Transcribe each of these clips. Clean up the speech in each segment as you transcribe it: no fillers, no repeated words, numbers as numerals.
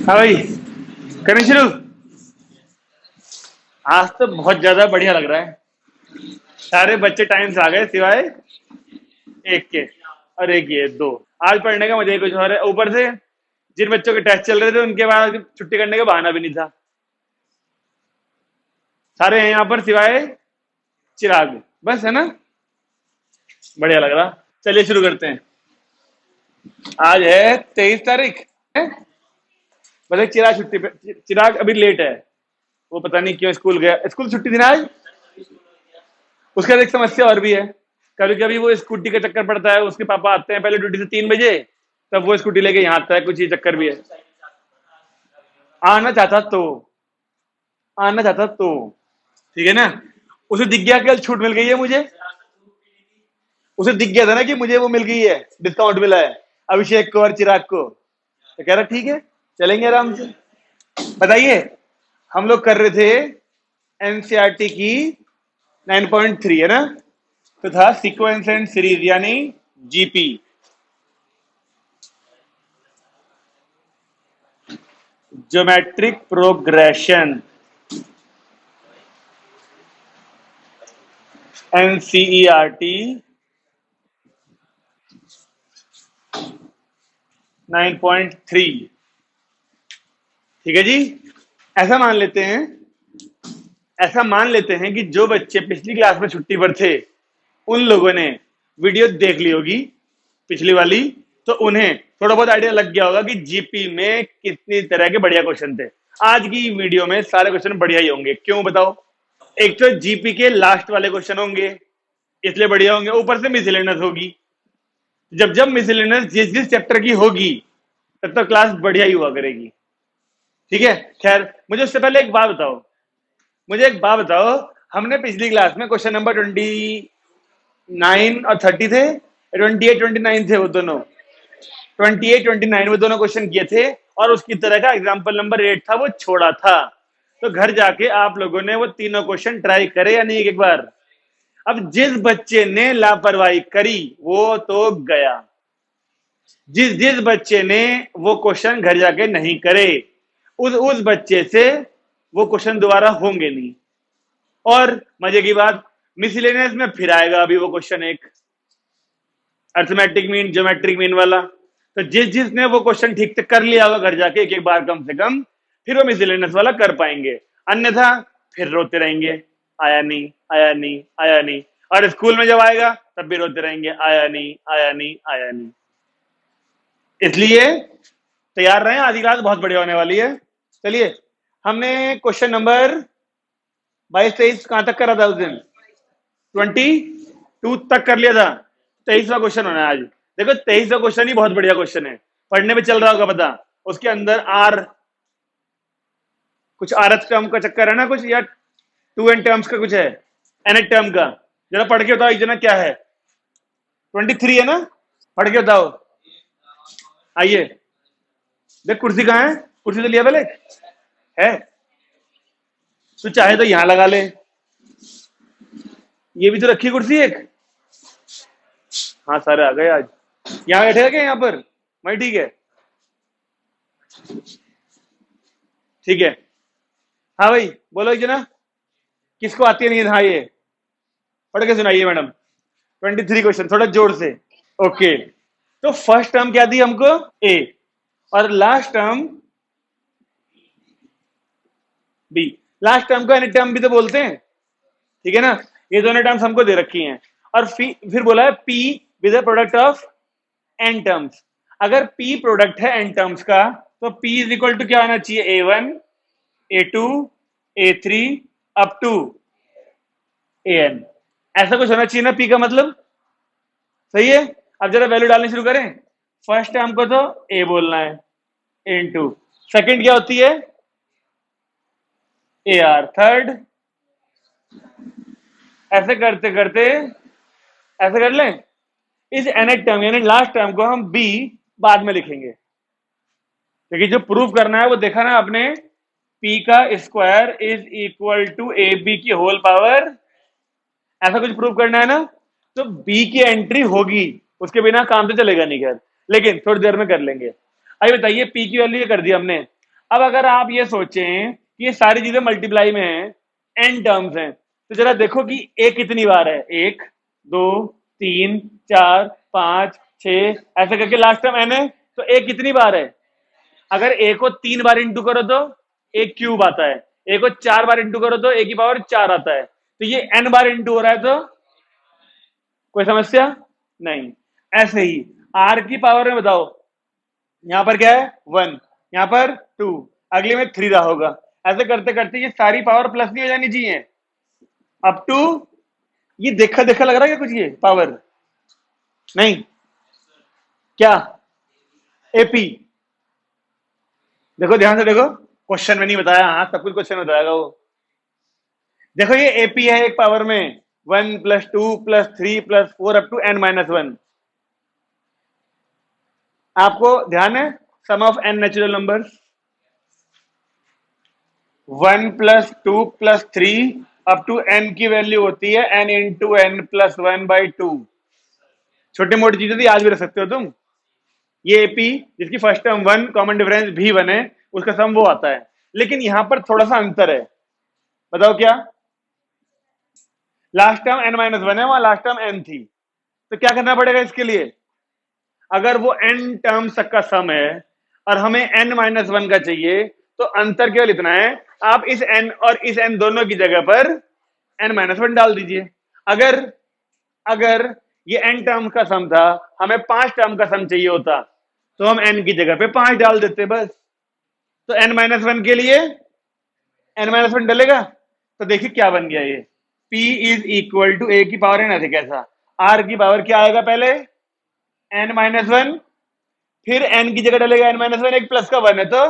हाँ भाई, करें शुरू। आज तो बहुत ज्यादा बढ़िया लग रहा है। सारे बच्चे टाइम से आ गए सिवाय एक के, और एक ये दो। आज पढ़ने का मजा ही कुछ और है। ऊपर से जिन बच्चों के टेस्ट चल रहे थे उनके बाद छुट्टी करने का बहाना भी नहीं था। सारे हैं यहाँ पर सिवाय चिराग, बस है ना। बढ़िया लग रहा। चलिए शुरू करते हैं। आज है 23 तारीख है। बस चिराग छुट्टी पे, चिराग अभी लेट है। वो पता नहीं क्यों स्कूल गया। स्कूल छुट्टी थी ना आज। उसका एक समस्या और भी है। कभी कभी वो स्कूटी का चक्कर पड़ता है। उसके पापा आते हैं पहले ड्यूटी से 3 बजे, तब वो स्कूटी लेके यहाँ आता है। कुछ ये चक्कर भी है। आना चाहता तो आना चाहता तो ठीक है ना। उसे दिख गया कल छूट मिल गई है मुझे। उसे दिख गया था ना कि मुझे वो मिल गई है, डिस्काउंट मिला है अभिषेक को और चिराग को। तो कह रहा ठीक है चलेंगे आराम से। बताइए, हम लोग कर रहे थे एनसीईआरटी की 9.3 है ना। तो था सीक्वेंस एंड सीरीज यानी जीपी। Geometric progression, NCERT 9.3। ठीक है जी। ऐसा मान लेते हैं ऐसा मान लेते हैं कि जो बच्चे पिछली क्लास में छुट्टी पर थे उन लोगों ने वीडियो देख ली होगी पिछली वाली। तो उन्हें थोड़ा बहुत आइडिया लग गया होगा कि जीपी में कितनी तरह के बढ़िया क्वेश्चन थे। आज की वीडियो में सारे क्वेश्चन बढ़िया ही होंगे। क्यों बताओ? एक तो जीपी के लास्ट वाले क्वेश्चन होंगे, इसलिए बढ़िया होंगे। ऊपर से मिसलेनियस होगी। जब जब मिसलेनियस जिस जिस चैप्टर की होगी तब तक क्लास बढ़िया ही हुआ करेगी। ठीक है। खैर, मुझे उससे पहले एक बात बताओ। हमने पिछली क्लास में क्वेश्चन नंबर 29 और 30 थे, 28 29 थे वो दोनों। 28 29 वो दोनों क्वेश्चन किए थे, और उसकी तरह का एग्जाम्पल नंबर 8 था वो छोड़ा था। तो घर जाके आप लोगों ने वो तीनों क्वेश्चन ट्राई करे या नहीं एक बार? अब जिस बच्चे ने लापरवाही करी वो तो गया। जिस जिस बच्चे ने वो क्वेश्चन घर जाके नहीं करे उस बच्चे से वो क्वेश्चन दोबारा होंगे नहीं। और मजे की बात, मिसलेनियस में फिर आएगा अभी वो क्वेश्चन एक, अर्थमेटिक मीन ज्योमेट्रिक मीन वाला। तो जिस जिसने वो क्वेश्चन ठीक से कर लिया होगा घर जाके एक एक बार कम से कम, फिर वो मिसलेनियस वाला कर पाएंगे। अन्यथा फिर रोते रहेंगे, आया नहीं आया नहीं आया नहीं। और स्कूल में जब आएगा तब भी रोते रहेंगे, आया नहीं आया नहीं आया नहीं। इसलिए तैयार रहें, आधी क्लास बहुत बढ़िया होने वाली है। चलिए, हमने क्वेश्चन नंबर 22 23 कहां तक करा था उस दिन? 22 तक कर लिया था। 23वां क्वेश्चन होना है आज। देखो 23वां क्वेश्चन ही बहुत बढ़िया क्वेश्चन है, पढ़ने में चल रहा होगा पता। उसके अंदर आर, कुछ आरथ टर्म का चक्कर है ना कुछ, या टू एन टर्म्स का कुछ है, एन टर्म का। जरा पढ़ के बताओ एक जना क्या है। 23 है ना, पढ़ के बताओ। आइए, देख कुर्सी कहाँ है? कुर्सी तो लिया पहले है। तू चाहे तो यहां लगा ले, ये भी तो रखी कुर्सी एक। हाँ सारे आ गए आज। यहाँ बैठे क्या यहाँ पर? मैं ठीक है, ठीक है। हाँ भाई बोलो एक जना, किसको आती है नहीं? हाँ ये पढ़ के सुनाइए मैडम। 23 क्वेश्चन थोड़ा जोर से। ओके, तो फर्स्ट टर्म क्या दी हमको? ए, और last term B. Last term को एनी टर्म भी तो बोलते हैं, ठीक है ना। ये दोनों टर्म्स हमको दे रखी हैं। और फिर बोला है P with the product of N terms. अगर पी प्रोडक्ट है एन टर्म्स का, तो पी इज इक्वल टू क्या होना चाहिए? A1 A2 A3 up to AN। ऐसा कुछ होना चाहिए ना पी का मतलब। सही है। अब जरा वैल्यू डालनी शुरू करें। फर्स्ट टर्म को तो ए बोलना है, इनटू सेकंड क्या होती है? AR। थर्ड ऐसे करते करते ऐसे कर लें। इस nth टर्म यानी लास्ट टर्म को हम बी बाद में लिखेंगे, क्योंकि जो प्रूव करना है वो देखा ना आपने, पी का square is equal to A B की होल पावर। ऐसा कुछ प्रूव करना है ना, तो बी की एंट्री होगी, उसके बिना काम तो चलेगा नहीं। खैर, लेकिन थोड़ी देर में कर लेंगे। अभी बताइए, पी की वैल्यू ये कर दी हमने। अब अगर आप ये सोचें कि ये सारी चीजें मल्टीप्लाई में है, एन टर्म्स हैं, तो जरा देखो कि ए कितनी बार है, 1 2 3 4 5 6 ऐसे करके लास्ट टर्म एन है, तो ए कितनी बार है? अगर ए को 3 बार इंटू करो तो एक क्यूब आता है, ए को 4 बार इंटू करो तो ए की पावर 4 आता है, तो ये एन बार इंटू हो रहा है, तो कोई समस्या नहीं। ऐसे ही आर की पावर में बताओ, यहां पर क्या है 1, यहां पर 2, अगले में 3 रहा होगा, ऐसे करते करते ये सारी पावर प्लस नहीं हो जानी चाहिए अप टू, ये देखा देखा लग रहा है क्या कुछ, ये पावर नहीं क्या, एपी, देखो ध्यान से देखो, क्वेश्चन में नहीं बताया, हाँ सब कुछ क्वेश्चन में बताएगा वो। देखो ये एपी है एक पावर में 1 + 2 + 3 + 4 अप टू n-1। आपको ध्यान है sum of n natural numbers 1 + 2 + 3 up to n की वैल्यू होती है n इंटू n + 1/2। छोटी मोटी चीजें तो आज भी रख सकते हो तुम। ये एपी जिसकी फर्स्ट टर्म 1 कॉमन डिफरेंस भी 1 है, उसका सम वो आता है, लेकिन यहां पर थोड़ा सा अंतर है, बताओ क्या? लास्ट टर्म n-1 है, वहां लास्ट टर्म n थी, तो क्या करना पड़ेगा इसके लिए? अगर वो n टर्म्स तक का सम है और हमें n-1 का चाहिए, तो अंतर केवल इतना है, आप इस n और इस n दोनों की जगह पर n-1 डाल दीजिए। अगर अगर ये n टर्म का सम था, हमें 5 टर्म का सम चाहिए होता, तो हम n की जगह पे 5 डाल देते बस। तो n-1 के लिए n-1 डलेगा, तो देखिए क्या बन गया ये, p is equal to a की पावर n, ऐसे कैसा, r की पावर क्या आएगा पहले n-1, फिर n की जगह डलेगा n-1, एक प्लस का 1 है, तो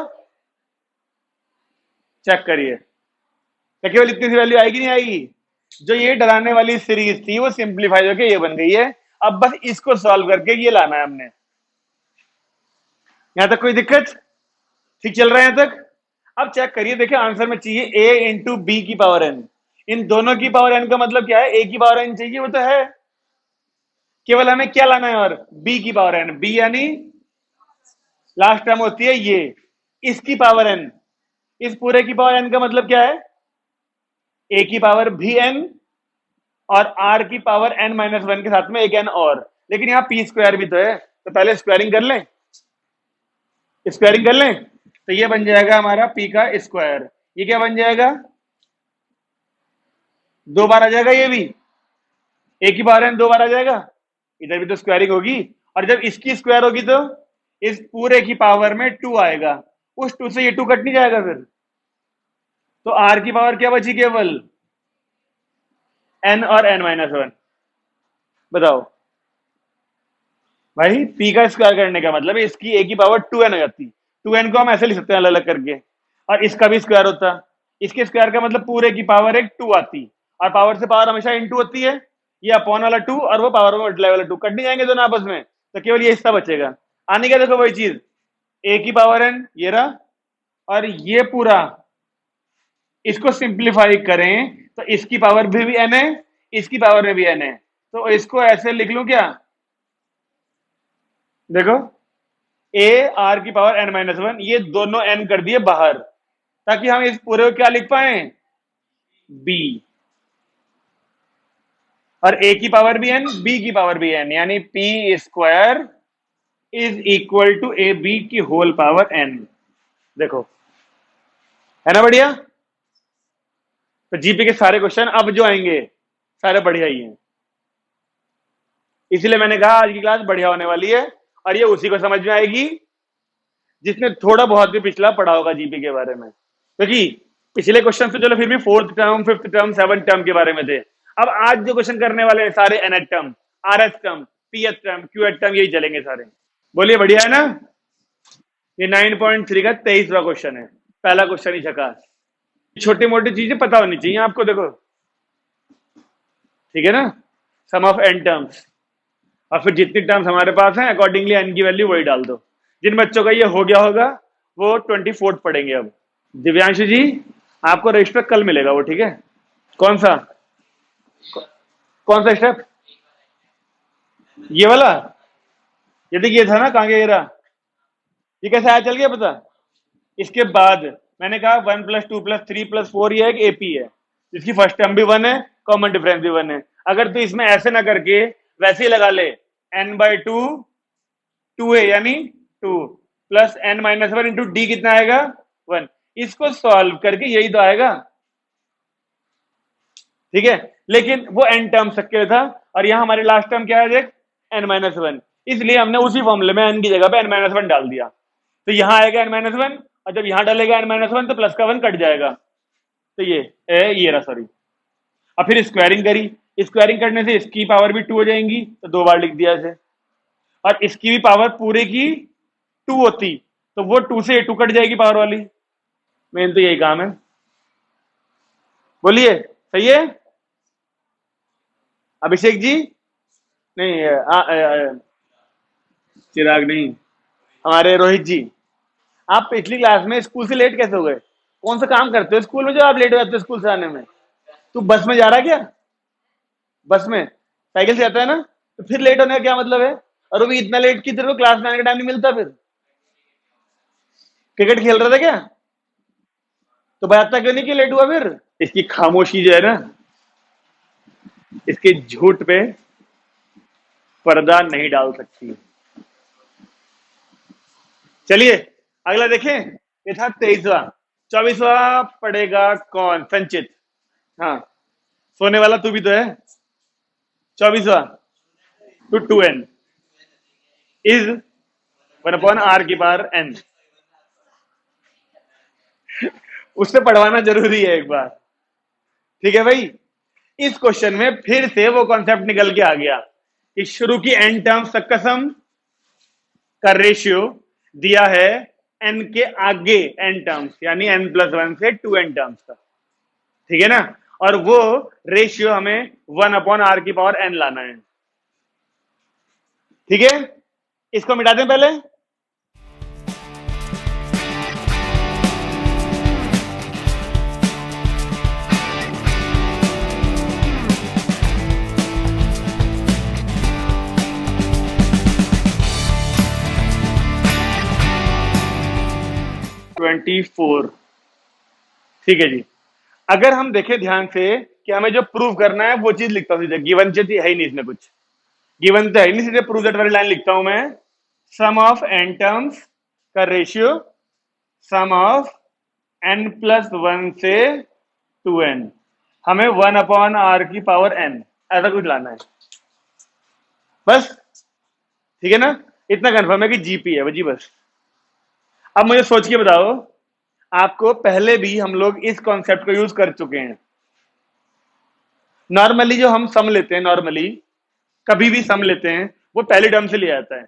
चेक करिए, तो केवल इतनी सी वैल्यू आएगी नहीं आएगी? जो ये डराने वाली सीरीज थी वो सिंप्लीफाई होकर ये बन गई है। अब बस इसको सॉल्व करके ये लाना है हमने। यहां तक कोई दिक्कत? ठीक चल रहा है यहां तक? अब चेक करिए, देखिए आंसर में चाहिए a इंटू बी की पावर n, इन दोनों की पावर n का मतलब क्या है, a की पावर n चाहिए, वो तो है, केवल हमें क्या लाना है, और b की पावर n, b यानी लास्ट टर्म होती है ये, इसकी पावर n, इस पूरे की पावर n का मतलब क्या है, a की पावर भी n और r की पावर n-1 के साथ में एक n और, लेकिन यहाँ p² भी तो है, तो पहले स्क्वायरिंग कर लें, स्क्वायरिंग कर लें, तो ये बन जाएगा हमारा p का स्क्वायर, ये क्या बन जाएगा, 2 बार आ जाएगा, ये भी a की पावर n 2 बार आ जाएगा, इधर भी तो स्क्वायरिंग होगी, और जब इसकी स्क्वायर होगी तो इस पूरे की पावर में 2 आएगा, उस 2 से ये 2 कट नहीं जाएगा फिर, तो r की पावर क्या बची, केवल n और n-1। बताओ भाई, p का स्क्वायर करने का मतलब है इसकी a की पावर 2n हो जाती, 2n को हम ऐसे लिख सकते हैं अलग अलग करके, और इसका भी स्क्वायर होता, इसके स्क्वायर का मतलब पूरे की पावर एक 2 आती, और पावर से पावर हमेशा इनटू होती है, ये अपॉन वाला 2 और वो पावर में मल्टीप्लाई वाला 2 कट नहीं जाएंगे दोनों आपस में, तो केवल ये हिस्सा बचेगा। आने क्या देखो वही चीज, a की पावर n ये रहा, और ये पूरा इसको सिंप्लीफाई करें तो इसकी पावर भी n है, इसकी पावर में भी n है, तो इसको ऐसे लिख लूं क्या, देखो a r की पावर n-1, ये दोनों n कर दिए बाहर, ताकि हम इस पूरे को क्या लिख पाए, b, और a की पावर भी n, b की पावर भी n, यानी p² is equal to A B की होल पावर n। देखो है ना बढ़िया? तो जीपी के सारे क्वेश्चन अब जो आएंगे सारे बढ़िया ही हैं, इसलिए मैंने कहा आज की क्लास बढ़िया होने वाली है, और ये उसी को समझ में आएगी जिसने थोड़ा बहुत भी पिछला पढ़ा होगा जीपी के बारे में, क्योंकि पिछले क्वेश्चन तो चलो फिर भी 4th term 5th term 7th term के बारे में थे, अब आज जो क्वेश्चन करने वाले हैं सारे nth term, rth term, pth term, qth term, यही चलेंगे सारे। बोलिए बढ़िया है ना? ये 9.3 का 23वां क्वेश्चन है, पहला क्वेश्चन ही झकास। छोटी मोटी चीजें पता होनी चाहिए आपको, देखो ठीक है ना, सम ऑफ n टर्म्स, और फिर जितनी टर्म्स हमारे पास हैं अकॉर्डिंगली n की वैल्यू वही डाल दो। जिन बच्चों का ये हो गया होगा वो 24th पढ़ेंगे। अब दिव्यांशु जी आपको रजिस्टर कल मिलेगा वो, ठीक है? कौन सा कौन सा स्टेप? ये वाला, ये देखिए, ये था ना, कहाँ गया ये रहा, ये कैसे आया, चल गया पता? इसके बाद मैंने कहा 1+2+3+4 ये एक एपी है, जिसकी फर्स्ट टर्म भी 1 है, कॉमन डिफरेंस भी 1 है। अगर तो इसमें ऐसे ना करके वैसे ही लगा ले, n/2 2 है यानी 2 प्लस n-1 इंटू डी कितना आएगा 1। इसको सॉल्व करके यही तो आएगा, ठीक है। लेकिन वो n टर्म्स तक के लिए था, और यहां हमारे लास्ट टर्म क्या है देख, n-1, इसलिए हमने उसी फॉर्मूले में n की जगह पे n-1 डाल दिया। तो यहां आएगा n-1, और जब यहां डालेगा n-1 तो प्लस का 1 कट जाएगा, तो ये रहा, सॉरी। अब फिर स्क्वायरिंग करी, स्क्वायरिंग करने से इसकी पावर भी 2 हो जाएंगी, तो 2 बार लिख दिया इसे, और इसकी भी पावर पूरे की 2 होती, तो वो 2 से 2 कट जाएगी पावर वाली। मेन तो यही काम है, बोलिए सही है अभिषेक जी? नहीं चिराग नहीं, हमारे रोहित जी। आप पिछली क्लास में स्कूल से लेट कैसे हो गए? कौन सा काम करते हो स्कूल में जो आप लेट हो जाते हो स्कूल से आने में? तू बस में जा रहा है क्या? बस में साइकिल से आता है ना, तो फिर लेट होने का क्या मतलब है? और वो भी इतना लेट की तेरे को क्लास में आने का टाइम नहीं मिलता? फिर क्रिकेट खेल रहा था क्या? तो बताता क्यों नहीं कि लेट हुआ? फिर इसकी खामोशी जो है ना, इसके झूठ पे पर्दा नहीं डाल सकती। चलिए अगला देखें, ये था 23वां। 24वां पढ़ेगा कौन? संचित। हाँ, सोने वाला तू भी तो है। 24वां, टू 2n इज 1/r⁴n। उससे पढ़वाना जरूरी है एक बार, ठीक है भाई। इस क्वेश्चन में फिर से वो कॉन्सेप्ट निकल के आ गया कि शुरू की n टर्म्स तक का सम का रेशियो दिया है n के आगे n टर्म्स, यानी n+1 से 2n टर्म्स का, ठीक है ना। और वो रेशियो हमें 1/r⁴n लाना है, ठीक है। इसको मिटा दें पहले। (24) ठीक है जी। अगर हम देखें ध्यान से कि हमें जो प्रूव करना है वो चीज लिखता हूं, गिवन है ही नहीं इसमें कुछ, गिवन तो है नहीं, सीधे प्रूव दैट वाली लाइन लिखता हूं मैं। सम ऑफ n टर्म्स का रेशियो सम ऑफ n+1 से 2n, हमें 1/r⁴n ऐसा कुछ लाना है बस, ठीक है ना। इतना कंफर्म है कि जीपी है वो जी, बस। अब मुझे सोच के बताओ, आपको पहले भी हम लोग इस कॉन्सेप्ट को यूज कर चुके हैं। नॉर्मली जो हम सम लेते हैं, नॉर्मली कभी भी सम लेते हैं, वो पहली टर्म से लिया जाता है।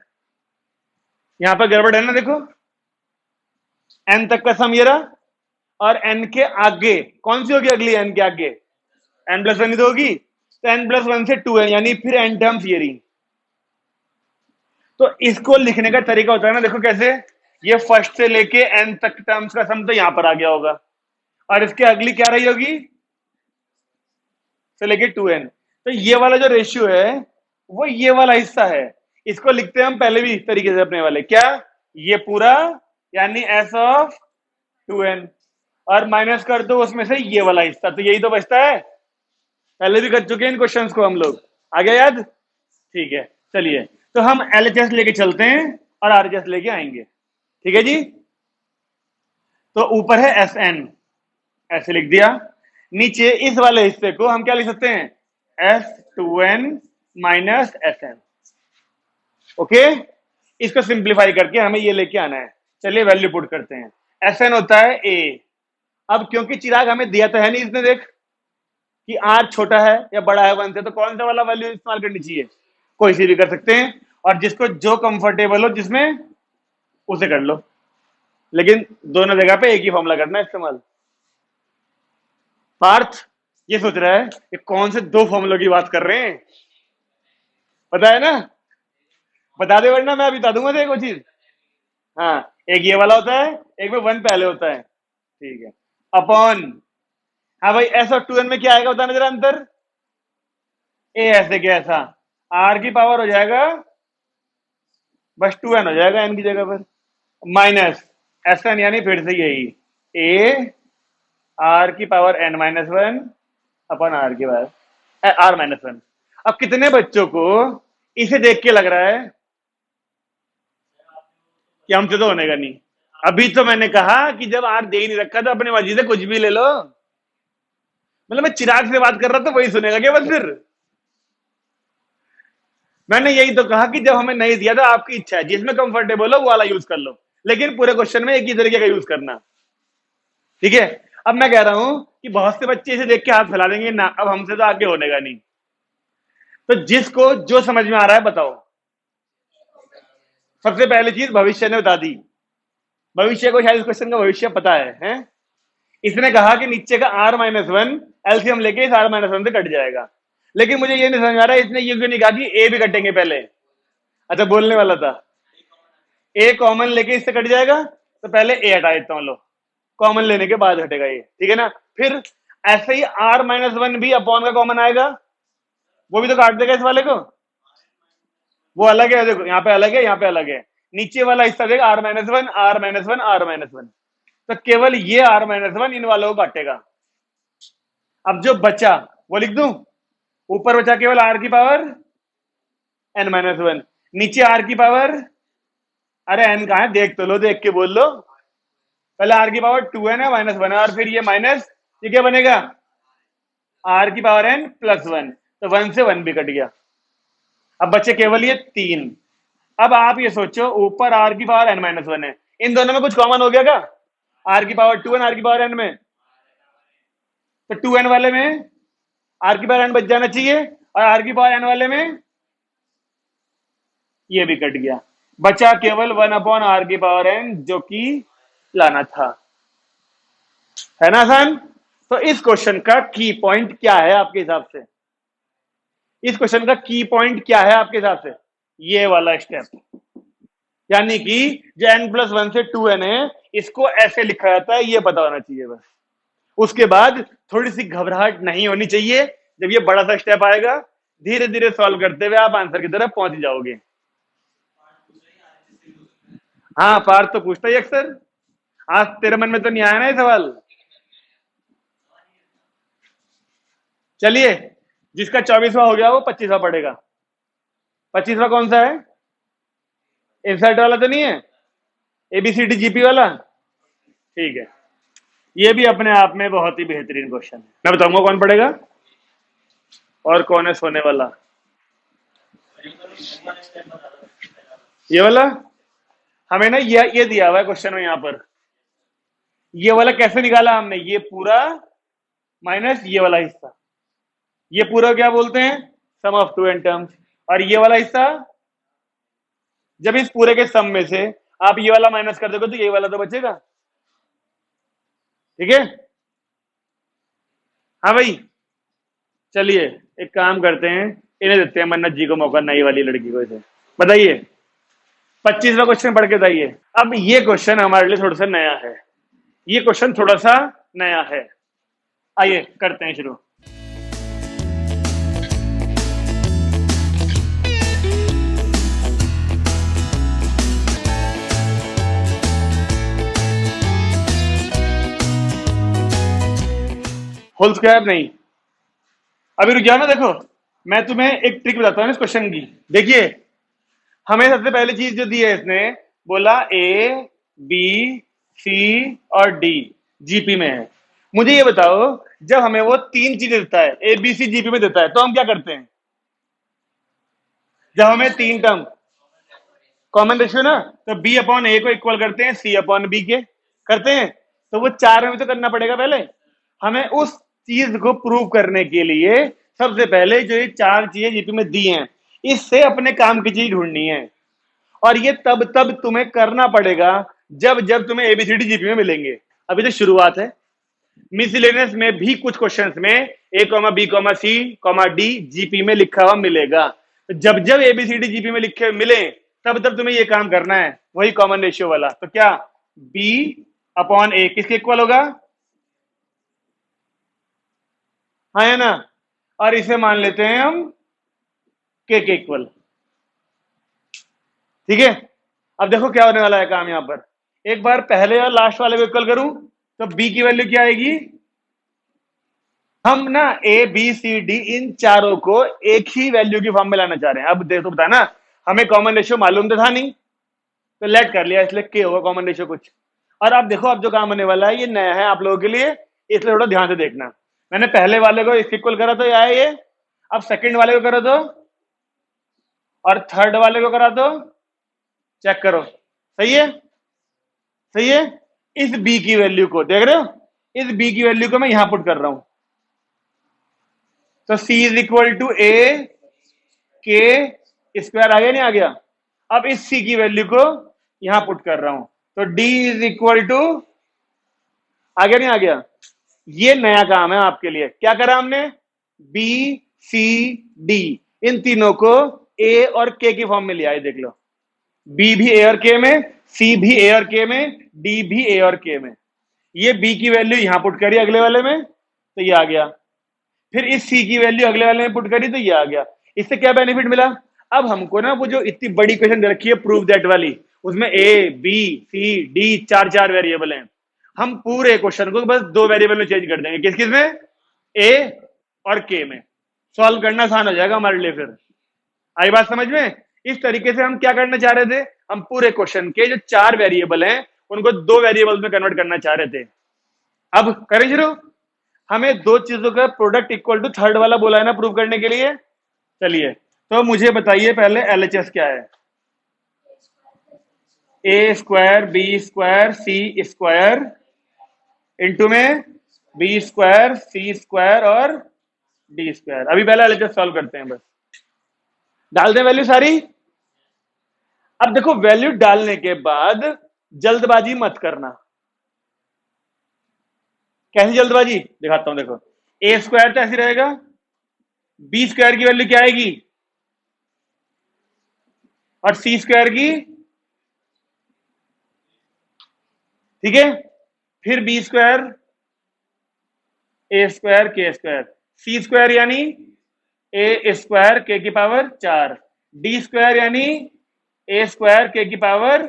यहां पर गड़बड़ है ना, देखो n तक का सम ये रहा, और n के आगे कौन सी होगी अगली? n के आगे n+1 ही तो होगी, तो n+1 से 2 है, यानी फिर n टर्म्स ये रही। तो इसको लिखने का तरीका होता है ना, देखो कैसे, ये फर्स्ट से लेके n तक टर्म्स का सम तो यहां पर आ गया होगा, और इसके अगली क्या रही होगी? से लेके 2n। तो ये वाला जो रेशियो है वो ये वाला हिस्सा है, इसको लिखते हैं हम पहले भी इस तरीके से अपने वाले, क्या? ये पूरा, यानी s(2n), और माइनस कर दो उसमें से ये वाला हिस्सा, तो यही तो बचता है। पहले भी कर चुके हैं इन क्वेश्चंस को हम लोग, आ गया याद? ठीक है, चलिए तो हम LHS लेके चलते हैं और RHS लेके आएंगे, ठीक है जी। तो ऊपर है Sn, ऐसे लिख दिया। नीचे इस वाले हिस्से को हम क्या लिख सकते हैं? S2n minus Sn, okay. इसको सिंप्लीफाई करके हमें ये लेके आना है। चलिए वैल्यू पुट करते हैं। Sn होता है a। अब क्योंकि चिराग हमें दिया तो है नहीं इसने, देख कि r छोटा है या बड़ा है 1 से, तो कौन सा वाला वैल्यू इस्तेमाल करनी चाहिए? कोई सी भी कर सकते हैं, और जिसको जो कंफर्टेबल हो जिसमें, उसे कर लो, लेकिन दोनों जगह पे एक ही फॉर्मूला करना है इस्तेमाल। पार्थ ये सोच रहा है कि कौन से दो फॉर्मूलों की बात कर रहे हैं, पता है ना? बता दे वरना मैं अभी बता दूंगा देखो चीज। हाँ, एक ये वाला होता है, एक में 1 पहले होता है, ठीक है। अपॉन, हाँ भाई s और 2n में क्या आएगा बताना जरा अंतर? ए ऐसे क्या ऐसा, r की पावर हो जाएगा, बस 2n हो जाएगा n की जगह पर, माइनस Sn यानी फिर से यही a r की पावर n माइनस वन अपन r की पावर r माइनस वन। अब कितने बच्चों को इसे देख के लग रहा है कि हमसे तो होने का नहीं? अभी तो मैंने कहा कि जब r दे ही नहीं रखा तो अपनी मर्जी से कुछ भी ले लो। मतलब मैं चिराग से बात कर रहा था, वही सुनेगा क्या बस? फिर मैंने यही तो कहा कि जब हमें नहीं दिया था, आपकी इच्छा है, जिसमें कंफर्टेबल हो वो वाला यूज कर लो, लेकिन पूरे क्वेश्चन में एक ही तरीके का यूज करना। ठीक है? अब मैं कह रहा हूं कि बहुत से बच्चे इसे देख के हाथ फैला देंगे ना, अब हमसे तो आगे होने का नहीं। तो जिसको जो समझ में आ रहा है बताओ। सबसे पहली चीज भविष्य ने बता दी, भविष्य को शायद इस क्वेश्चन का भविष्य पता है? इसने कहा कि नीचे का r माइनस वन एलसीएम लेके इस r माइनस वन से कट जाएगा, लेकिन मुझे ये नहीं समझ आ रहा है इसने ये क्यों नहीं कहा कि a भी कटेंगे पहले। अच्छा, बोलने वाला था a कॉमन लेके इससे कट जाएगा, तो पहले a हटा देता हूं, लो कॉमन लेने के बाद हटेगा ये। ठीक है ना? फिर ऐसे ही r माइनस वन भी अपॉन का कॉमन आएगा, वो भी तो काट देगा इस वाले को। वो अलग है, देखो यहाँ पे अलग है, यहाँ पे अलग है। नीचे वाला हिस्सा देगा r minus one r minus one r minus one, तो केवल ये r माइनस वन इन वालों को काटेगा। अब जो बचा वो लिख दूं, ऊपर बचा केवल r की पावर n माइनस वन, नीचे r की पावर, अरे n कहां है देख तो लो, देख के बोल लो। पहले r की पावर टू n है माइनस वन, और फिर ये माइनस, ये क्या बनेगा r की पावर n प्लस वन, तो वन से वन भी कट गया। अब बचे केवल ये तीन। अब आप ये सोचो, ऊपर r की पावर n माइनस वन है, इन दोनों में कुछ कॉमन हो गया क्या? r की पावर टू n r की पावर n में, तो टू n वाले में r की पावर n बच जाना चाहिए, और r की पावर n वाले में ये भी कट गया। बचा केवल वन अपॉन r की पावर n, जो कि लाना था। है ना आसान? तो इस क्वेश्चन का की पॉइंट क्या है आपके हिसाब से? इस क्वेश्चन का की पॉइंट क्या है आपके हिसाब से? ये वाला स्टेप, यानी कि जो n प्लस वन से टू n है, इसको ऐसे लिखा जाता है, ये पता होना चाहिए बस। उसके बाद थोड़ी सी घबराहट नहीं होनी चाहिए। जब ये बड़ा सा स्टेप आएगा, धीरे धीरे सॉल्व करते हुए आप आंसर की तरफ पहुंच जाओगे। हाँ, पार्थ तो पूछता ही अक्सर। आज तेरे मन में तो नहीं आया ना ये सवाल? चलिए, जिसका 24वां हो गया वो 25वां पढ़ेगा। 25वां कौन सा है? इंसर्ट वाला तो नहीं है? एबीसीडी जीपी वाला? ठीक है, ये भी अपने आप में बहुत ही बेहतरीन क्वेश्चन है। मैं बताऊंगा कौन पढ़ेगा और कौन है सोने वाला। ये वाला हमें ना ये दिया हुआ है क्वेश्चन में, यहां पर ये वाला कैसे निकाला हमने, ये पूरा माइनस ये वाला हिस्सा, ये पूरा क्या बोलते हैं, sum of to N terms. और ये वाला हिस्सा, जब इस पूरे के सम में से आप ये वाला माइनस कर दोगे तो ये वाला तो बचेगा। ठीक है? हाँ भाई, चलिए एक काम करते हैं, इन्हें देते हैं मन्नत जी को मौका, नई वाली लड़की को। इसे बताइए 25वां क्वेश्चन पढ़ के बताइए। अब ये क्वेश्चन हमारे लिए थोड़ा सा नया है, ये क्वेश्चन थोड़ा सा नया है। आइए करते हैं शुरू। होल स्क्वायर नहीं, अभी रुक जाओ ना। देखो मैं तुम्हें एक ट्रिक बताता हूँ इस क्वेश्चन की। देखिए, हमें सबसे पहली चीज जो दी है, इसने बोला ए बी सी और डी जीपी में है। मुझे ये बताओ, जब हमें वो तीन चीजें देता है, ए बी सी जीपी में देता है, तो हम क्या करते हैं? जब हमें तीन टर्म कॉमन रेशियो ना, तो बी अपॉन ए को इक्वल करते हैं सी अपॉन बी के, करते हैं। तो वो चार में तो करना पड़ेगा पहले हमें। उस चीज को प्रूव करने के लिए सबसे पहले जो ये चार चीजें जीपी में दी हैं, इससे अपने काम की चीज ढूंढनी है। और ये तब तब तुम्हें करना पड़ेगा जब जब तुम्हें एबीसीडी जीपी में मिलेंगे। अभी तो शुरुआत है। मिसलेनियस में भी कुछ क्वेश्चंस में ए comma B comma C comma D GP में लिखा हुआ मिलेगा। तो जब जब एबीसीडी जीपी में लिखे मिले, तब तब तुम्हें ये काम करना है, वही कॉमन रेशियो वाला। तो क्या बी अपॉन ए किसके इक्वल होगा? हाँ है ना? और इसे मान लेते हैं हम के इक्वल। ठीक है? अब देखो क्या होने वाला है काम यहां पर। एक बार पहले और लास्ट वाले को इक्वल करूं तो बी की वैल्यू क्या आएगी? हम ना ए बी सी डी इन चारों को एक ही वैल्यू की फॉर्म में लाना चाह रहे हैं। अब देखो बता ना, हमें कॉमन रेशियो मालूम तो था नहीं, तो लेट कर लिया, इसलिए के होगा कॉमन रेशियो कुछ। और अब देखो, अब जो काम होने वाला है ये नया है आप लोगों के लिए, इसलिए थोड़ा ध्यान से देखना। मैंने पहले वाले को इक्वल करा तो आया ये, अब सेकंड वाले को करा दो और थर्ड वाले को करा दो, चेक करो सही है, सही है। इस बी की वैल्यू को देख रहे हो, इस बी की वैल्यू को मैं यहां पुट कर रहा हूं, तो सी इज इक्वल टू ए के स्क्वायर आ गया नहीं आ गया? अब इस सी की वैल्यू को यहां पुट कर रहा हूं, तो डी इज इक्वल टू आ गया नहीं आ गया? ये नया काम है आपके लिए। क्या करा हमने? बी सी डी इन तीनों को ए और के की फॉर्म में लिया है, देख लो। बी भी ए और के में, सी भी ए और के में, डी भी ए और के में। ये बी की वैल्यू यहां पुट करी अगले वाले में, तो ये आ गया। फिर इस सी की वैल्यू अगले वाले में पुट करी तो ये आ गया। इससे क्या बेनिफिट मिला? अब हमको ना वो जो इतनी बड़ी क्वेश्चन दे रखी है प्रूव दैट वाली, उसमें ए बी सी डी चार चार वेरिएबल हैं, हम पूरे क्वेश्चन को बस दो वेरिएबल में चेंज कर देंगे। किस किस में? ए और के में। सॉल्व करना आसान हो जाएगा हमारे लिए। फिर आई बात समझ में? इस तरीके से हम क्या करना चाह रहे थे, हम पूरे क्वेश्चन के जो चार वेरिएबल हैं उनको दो वेरिएबल्स में कन्वर्ट करना चाह रहे थे। अब करें शुरू। हमें दो चीजों का प्रोडक्ट इक्वल टू थर्ड वाला बोला है ना प्रूव करने के लिए। चलिए, तो मुझे बताइए पहले एलएचएस क्या है? ए स्क्वायर बी स्क्वायर सी स्क्वायर इंटू में बी स्क्वायर सी स्क्वायर और डी स्क्वायर। अभी पहले एलएचएस सॉल्व करते हैं, बस डाल दें वैल्यू सारी। अब देखो, वैल्यू डालने के बाद जल्दबाजी मत करना। कैसी जल्दबाजी दिखाता हूं, देखो। ए स्क्वायर तो ऐसे रहेगा, बी स्क्वायर की वैल्यू क्या आएगी और सी स्क्वायर की, ठीक है। फिर बी स्क्वायर ए स्क्वायर के स्क्वायर, सी स्क्वायर यानी ए स्क्वायर के की पावर 4, डी स्क्वायर यानी ए स्क्वायर के की पावर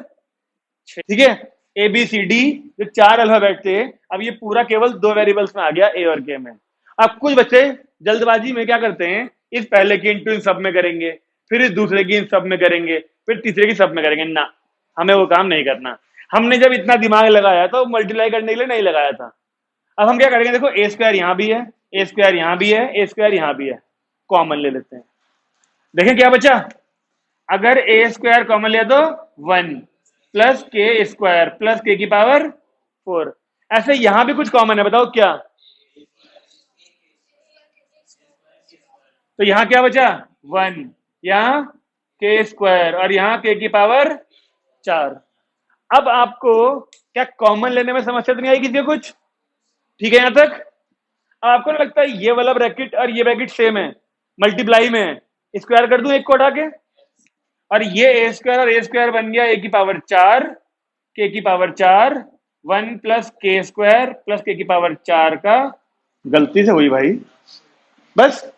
6, ठीक है। ए बी सी डी जो चार अल्फाबेट थे, अब ये पूरा केवल दो वेरिएबल्स में आ गया, ए और के में। अब कुछ बच्चे जल्दबाजी में क्या करते हैं, इस पहले की इंटू इन सब में करेंगे, फिर इस दूसरे की इन सब में करेंगे, फिर तीसरे की सब में करेंगे। ना, हमें वो काम नहीं करना। हमने जब इतना दिमाग लगाया तो मल्टीप्लाई करने के लिए नहीं लगाया था। अब हम क्या करेंगे, देखो ए स्क्वायर यहां भी है, ए स्क्वायर यहां भी है, ए स्क्वायर यहां भी है, कॉमन ले लेते हैं। देखें क्या बचा। अगर ए स्क्वायर कॉमन लिया तो 1 प्लस के स्क्वायर प्लस के की पावर 4। ऐसे यहां भी कुछ कॉमन है, बताओ क्या? तो यहां क्या बचा? 1, यहां के स्क्वायर और यहां के की पावर 4। अब आपको क्या कॉमन लेने में समस्या तो नहीं आई किसी को कुछ? ठीक है यहां तक? आपको ना लगता है ये वाला ब्रैकेट और ये ब्रैकेट सेम है, मल्टीप्लाई में है, स्क्वायर कर दूं एक को हटा के, और ये ए स्क्वायर और ए स्क्वायर बन गया ए की पावर 4 के की पावर 4, 1 प्लस के स्क्वायर प्लस के की पावर 4 का, गलती से हुई भाई, बस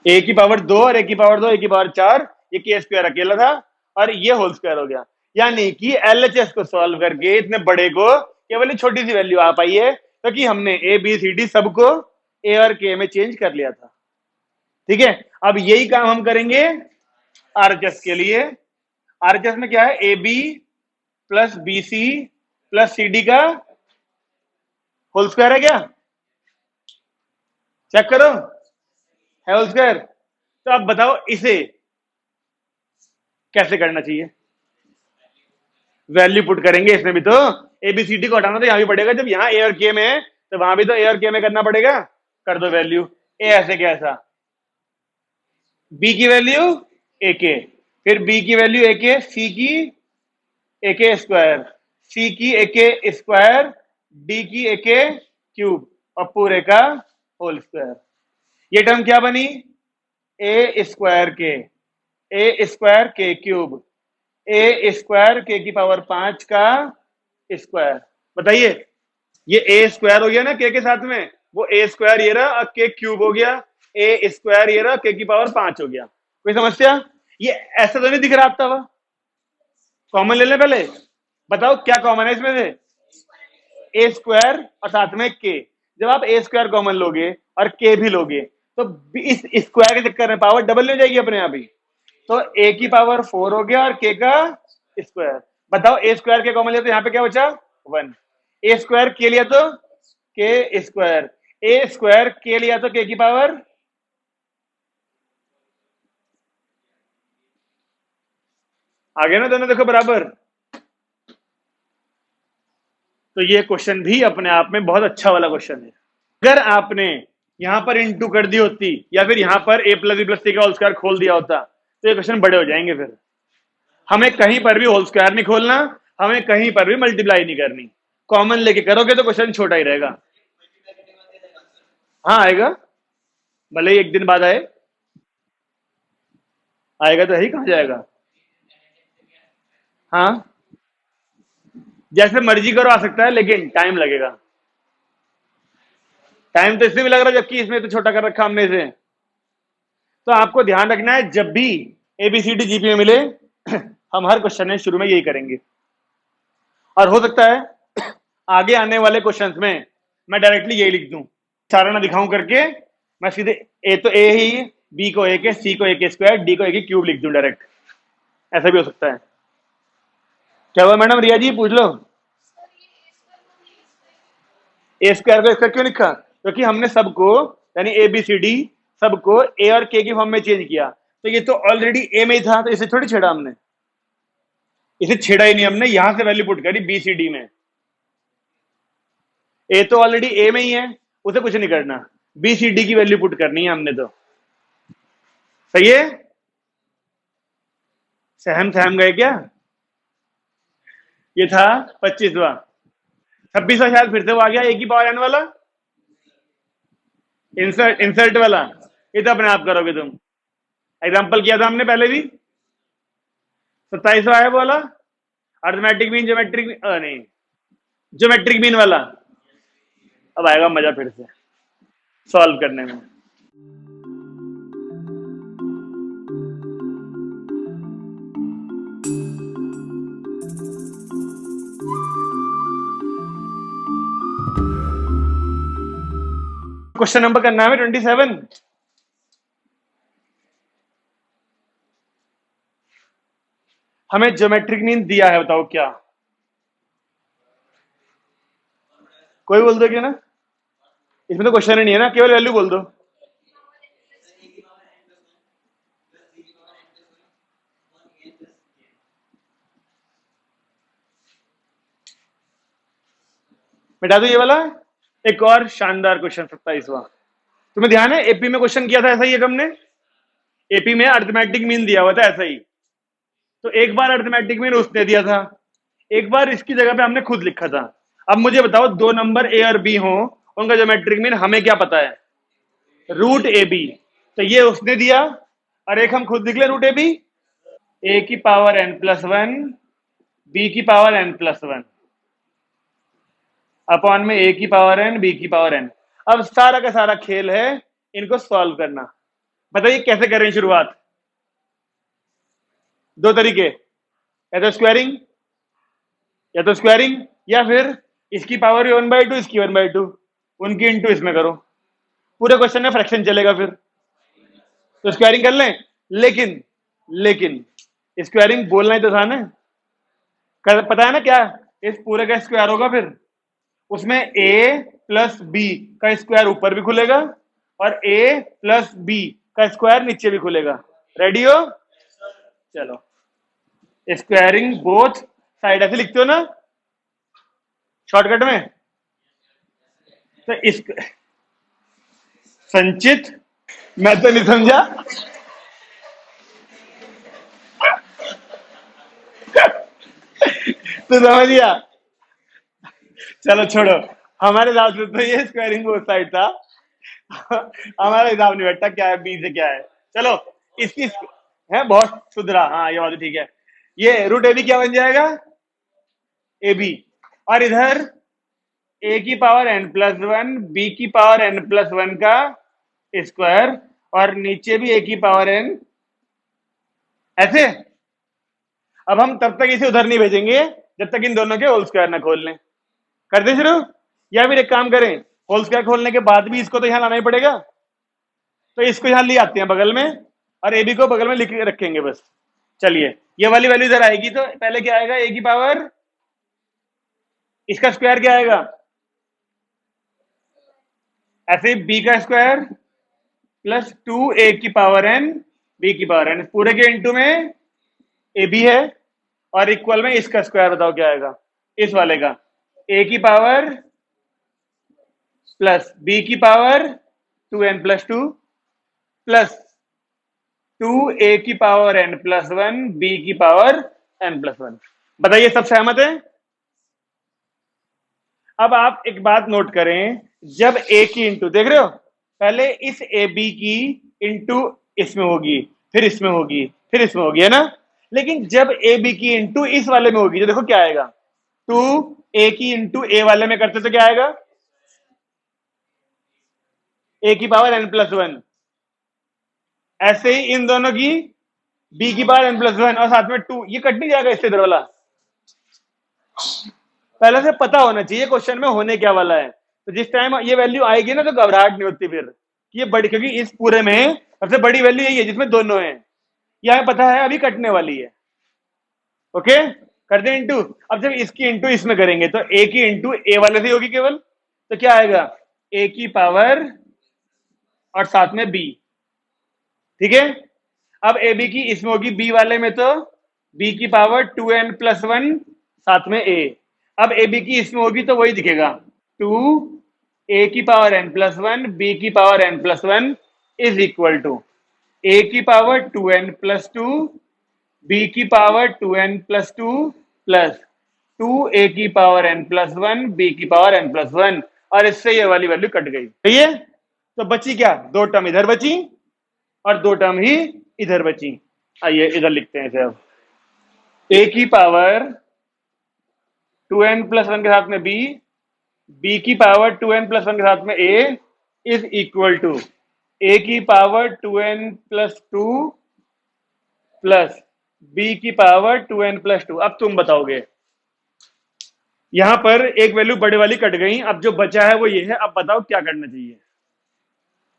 ए की पावर 2 और ए की पावर 2 ए की पावर 4, ये के स्क्वायर अकेला था और ये होल स्क्वायर हो गया। यानी कि एलएचएस को सॉल्व करके इतने बड़े को केवल छोटी सी वैल्यू आ पाई है, क्योंकि तो हमने ए बी सी डी सबको ए और के में चेंज कर लिया था। ठीक है, अब यही काम हम करेंगे आरएचएस के लिए। आरएचएस में क्या है, A B plus B C plus C D का होल स्क्वायर है क्या? चेक करो, है होल स्क्वायर। तो अब बताओ इसे कैसे करना चाहिए? वैल्यू पुट करेंगे इसमें भी, तो एबीसीडी को हटाना तो यहां भी पड़ेगा। जब यहां ए और के में है तो वहां भी तो ए और के में करना पड़ेगा। कर दो वैल्यू, ए ऐसे कैसा, बी की वैल्यू ए के, फिर बी की वैल्यू ए के, सी की ए के स्क्वायर, सी की ए के स्क्वायर, डी की ए के क्यूब और पूरे का होल स्क्वायर। ये टर्म क्या बनी? ए स्क्वायर के क्यूब, ए स्क्वायर के की पावर 5 का स्क्वायर। बताइए, ये ए स्क्वायर हो गया ना के साथ में, वो ए स्क्वायर ये रहा और के क्यूब हो गया, ए स्क्वायर ये रहा के की पावर 5 हो गया। कोई समस्या? ये ऐसा तो नहीं दिख रहा आपका? कॉमन ले लें पहले, बताओ क्या कॉमन है इसमें से? ए स्क्वायर और साथ में के। जब आप ए स्क्वायर कॉमन लोगे और के भी लोगे तो इस स्क्वायर के चक्कर में पावर डबल हो जाएगी अपने आप ही। तो ए की पावर 4 हो गया और के का स्क्वायर। बताओ ए स्क्वायर के कॉमन लिया तो यहाँ पे क्या बचा? 1। ए स्क्वायर के लिया तो के स्क्वायर, ए स्क्वायर के लिया तो के की पावर। आगे ना दोनों देखो बराबर। तो ये क्वेश्चन भी अपने आप में बहुत अच्छा वाला क्वेश्चन है। अगर आपने यहां पर इंटू कर दी होती या फिर यहां पर ए प्लस बी प्लस सी का होल स्क्वायर खोल दिया होता तो ये क्वेश्चन बड़े हो जाएंगे। फिर हमें कहीं पर भी होल स्क्वायर नहीं खोलना, हमें कहीं पर भी मल्टीप्लाई नहीं करनी, कॉमन लेके करोगे तो क्वेश्चन छोटा ही रहेगा। हाँ आएगा, भले ही एक दिन बाद आए, आएगा तो यही कहा जाएगा। हाँ जैसे मर्जी करो आ सकता है, लेकिन टाइम लगेगा। टाइम तो इसमें भी लग रहा है जबकि इसमें तो छोटा कर रखा हमने इसे। तो आपको ध्यान रखना है जब भी एबीसीडी जीपी में मिले हम हर क्वेश्चन में शुरू में यही करेंगे। और हो सकता है आगे आने वाले क्वेश्चंस में मैं डायरेक्टली यही लिख दूं, सारा ना दिखाऊं करके, मैं सीधे ए तो ए ही, बी को ए के, सी को ए के स्क्वायर, डी को ए के क्यूब लिख दूं डायरेक्ट। ऐसा भी हो सकता है। क्या हुआ मैडम? रिया जी पूछ लो। ए स्क्वायर को स्क्वायर क्यों लिखा? क्योंकि हमने सबको यानी ए बी सी डी सबको ए और के की फॉर्म में चेंज किया। तो ये तो ऑलरेडी ए में ही था, तो इसे थोड़ी छेड़ा हमने, इसे छेड़ा ही नहीं हमने, यहां से वैल्यू पुट करी बी सी डी में। ए तो ऑलरेडी ए में ही है, उसे कुछ नहीं करना, बी सी डी की वैल्यू पुट करनी है हमने। तो सही है, सहम सहम गए क्या? ये था 25वां। 26वां शायद फिर से वो आ गया ए की पावर एन वाला, इंसर्ट इंसर्ट वाला। ये तो अपने आप करोगे तुम, एग्जाम्पल किया था हमने पहले भी। 27वां आया वाला, अर्थमेटिक मीन ज्योमेट्रिक नहीं, ज्योमेट्रिक मीन वाला। अब आएगा मजा फिर से सॉल्व करने में। क्वेश्चन नंबर का नाम है 27। हमें ज्योमेट्रिक मीन दिया है, बताओ क्या? कोई बोल दो क्या ना, इसमें तो क्वेश्चन ही नहीं है ना, केवल वैल्यू बोल दो। मिटा दो ये वाला। एक और शानदार क्वेश्चन 27वां। तुम्हें ध्यान है एपी में क्वेश्चन किया था ऐसा ही एक हमने, एपी में अर्थमेटिक मीन दिया हुआ था ऐसा ही। तो एक बार अर्थमेटिक मीन उसने दिया था, एक बार इसकी जगह पे हमने खुद लिखा था। अब मुझे बताओ दो नंबर ए और बी हो, उनका ज्योमेट्रिक मीन हमें क्या पता है? Root A B. तो ये उसने दिया और एक हम खुद निकले रूट ए बी। ए की power N plus one, B की power N plus one, upon में ए की पावर एन, बी की पावर एन। अब सारा का सारा खेल है इनको सॉल्व करना। बताइए कैसे करें शुरुआत? दो तरीके, या तो स्क्वायरिंग या फिर इसकी पावर 1/2, इसकी 1/2, उनकी इंटू इसमें करो। पूरे क्वेश्चन में फ्रैक्शन चलेगा फिर, तो स्क्वायरिंग कर लें। लेकिन लेकिन स्क्वायरिंग बोलना ही तो था ना, पता है ना क्या? इस पूरे का स्क्वायर होगा, फिर उसमें ए प्लस बी का स्क्वायर ऊपर भी खुलेगा और ए प्लस बी का स्क्वायर नीचे भी खुलेगा। रेडी हो? चलो, स्क्वायरिंग बोथ साइड ऐसे लिखते हो ना शॉर्टकट में। तो इस संचित, मैं तो नहीं समझा। तो समझ गया? चलो छोड़ो, हमारे हिसाब से तो ये स्क्वायरिंग बोथ साइड था। हमारा हिसाब नहीं बैठता क्या है बी से क्या है। चलो इसकी है बहुत सुधरा, हाँ ये बात ठीक है। ये रूट ए बी क्या बन जाएगा? A B. और इधर ए की power N plus one, B की पावर एन प्लस वन का स्क्वायर, और नीचे भी ए की पावर एन। ऐसे अब हम तब तक इसे उधर नहीं भेजेंगे जब तक इन दोनों के होल स्क्वायर ना खोल लें। कर दे शुरू, या फिर एक काम करें, होल स्क्वायर खोलने के बाद भी इसको तो यहां लाना ही पड़ेगा, तो इसको यहां ले आते हैं बगल में और ए बी को बगल में लिख के रखेंगे बस। चलिए ये वाली वैल्यू इधर आएगी, तो पहले क्या आएगा, ए की पावर, इसका स्क्वायर क्या आएगा, ऐसे बी का स्क्वायर प्लस 2 ए की पावर एन बी की पावर एन, पूरे के इनटू में ए बी है और इक्वल में इसका स्क्वायर, बताओ क्या आएगा, इस वाले का, ए की पावर प्लस बी की power 2n plus 2 plus 2 A की पावर n प्लस 1 बी की पावर n प्लस 1। बताइए सब सहमत है? अब आप एक बात नोट करें, जब ए की इंटू, देख रहे हो, पहले इस ए बी की इंटू इसमें होगी, फिर इसमें होगी, फिर इसमें होगी, है ना। लेकिन जब ए बी की इंटू इस वाले में होगी, तो देखो क्या आएगा, 2 ए की इंटू ए वाले में करते तो क्या आएगा, ए की पावर n प्लस 1। ऐसे ही इन दोनों की बी की पावर n प्लस 1 और साथ में 2, ये कट नहीं जाएगा इससे इधर वाला। पहले से पता होना चाहिए क्वेश्चन में होने क्या वाला है, तो जिस टाइम ये वैल्यू आएगी ना तो घबराहट नहीं होती फिर कि ये बड़ी, क्योंकि इस पूरे में सबसे बड़ी वैल्यू यही है जिसमें दोनों हैं, ये हमें पता है अभी कटने वाली है। ओके, कर दे इंटू। अब जब इसकी इंटू इसमें करेंगे तो ए की इंटू ए वाले से होगी केवल, तो क्या आएगा, ए की पावर और साथ में बी, ठीक है। अब ए बी की इसमें होगी बी वाले में, तो बी की पावर 2n प्लस 1 साथ में ए। अब ए बी की इसमें होगी तो वही दिखेगा, 2 ए की पावर n प्लस 1 बी की power n plus 1 is equal to A की पावर 2n प्लस 2 बी की power 2n plus 2 plus 2 A की पावर n प्लस 1 बी की पावर n प्लस 1, और इससे ये वाली वैल्यू कट गई। सही है, तो बची क्या, 2 टर्म इधर बची और 2 टर्म ही इधर बची। आइए इधर लिखते हैं इसे, अब ए की पावर 2n प्लस 1 के साथ में बी, बी की पावर 2n प्लस 1 के साथ में A is equal to A की पावर 2n प्लस 2 प्लस बी की पावर 2n प्लस 2। अब तुम बताओगे, यहां पर एक वैल्यू बड़े वाली कट गई, अब जो बचा है वो ये है। अब बताओ क्या करना चाहिए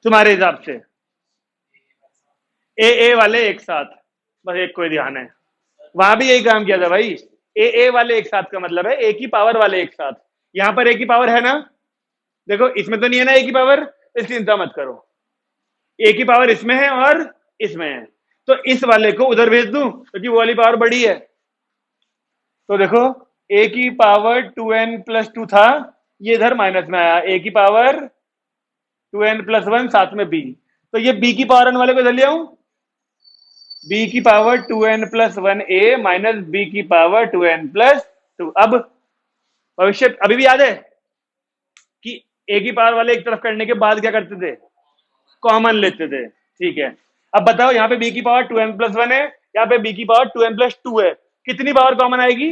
तुम्हारे हिसाब से, ए वाले एक साथ, बस एक कोई ध्यान है, वहां भी यही काम किया था भाई, ए वाले एक साथ का मतलब है ए की पावर वाले एक साथ। यहां पर ए की पावर है ना, देखो इसमें तो नहीं है ना ए की पावर, इसकी चिंता मत करो, ए की पावर इसमें है और इसमें है, तो इस वाले को उधर भेज दूं क्योंकि वो वाली पावर बड़ी है। तो देखो ए की पावर 2n प्लस 2 था, ये इधर माइनस में आया, ए की पावर 2n प्लस 1 साथ में बी, तो ये बी की पावर n वाले को इधर ले आऊं, बी की पावर 2n प्लस 1 ए माइनस बी की पावर 2n प्लस 2। अब भविष्य अभी भी याद है कि ए की पावर वाले एक तरफ करने के बाद क्या करते थे, कॉमन लेते थे, ठीक है। अब बताओ यहाँ पे बी की पावर 2n प्लस 1 है, यहाँ पे बी की पावर 2n प्लस 2 है, कितनी पावर कॉमन आएगी,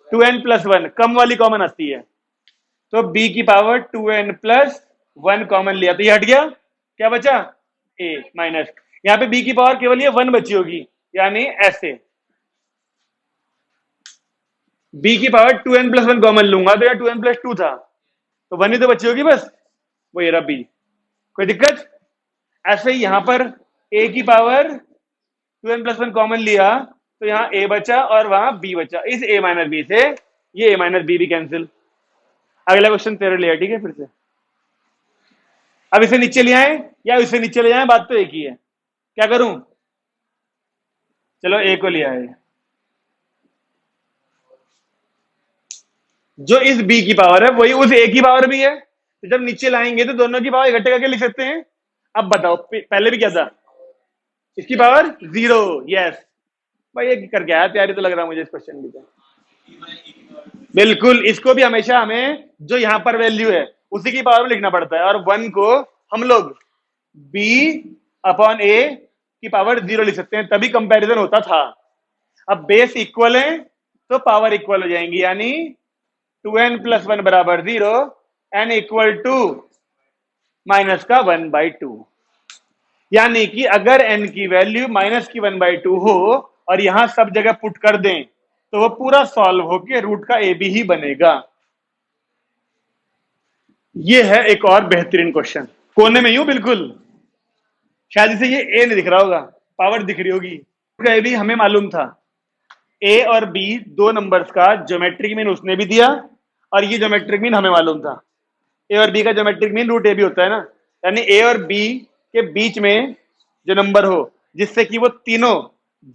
2n प्लस 1, कम वाली कॉमन आती है, तो बी की पावर 2n प्लस 1 कॉमन लिया तो ये हट गया, क्या बचा, ए माइनस, यहाँ पे बी की पावर केवल ये 1 बची होगी, यानी ऐसे बी की पावर 2n प्लस 1 कॉमन लूंगा तो यार 2n प्लस 2 था, तो 1 ही तो बची होगी बस, वो ये रहा बी, कोई दिक्कत। ऐसे ही यहां पर ए की पावर 2n प्लस 1 कॉमन लिया तो यहाँ ए बचा और वहां बी बचा, इस ए माइनस बी से ये ए माइनस बी भी कैंसिल। अगला क्वेश्चन तेरे लिए, ठीक है, फिर से अब इसे नीचे ले आए या इसे नीचे ले जाए, बात तो एक ही है, क्या करूं, चलो ए को ले आए, जो इस बी की पावर है वही उस ए की पावर भी है, तो जब नीचे लाएंगे तो दोनों की पावर इकट्ठे करके लिख सकते हैं। अब बताओ पहले भी क्या था, इसकी पावर 0, यस भाई, ये करके आया, तैयारी तो लग रहा है मुझे इस क्वेश्चन की, बिल्कुल, इसको भी हमेशा हमें जो यहां पर वैल्यू है उसी की पावर में लिखना पड़ता है, और 1 को हम लोग b अपॉन a की पावर 0 लिख सकते हैं, तभी कंपैरिजन होता था। अब बेस इक्वल है तो पावर इक्वल हो जाएंगी, यानी 2n प्लस 1 बराबर 0, n इक्वल टू माइनस का 1/2, यानी कि अगर n की वैल्यू माइनस की 1/2 हो और यहां सब जगह पुट कर दें तो वो पूरा सॉल्व होके रूट का ए बी ही बनेगा। ये है एक और बेहतरीन क्वेश्चन, कोने में यूं बिल्कुल, शायद इसे ये ए नहीं दिख रहा होगा, पावर दिख रही होगी। ए भी हमें मालूम था, ए और बी दो नंबर्स का ज्योमेट्रिक मीन उसने भी दिया और ये ज्योमेट्रिक मीन हमें मालूम था। ए और बी का geometric mean root A B होता है ना, यानी ए और बी के बीच में जो नंबर हो जिससे कि वो तीनों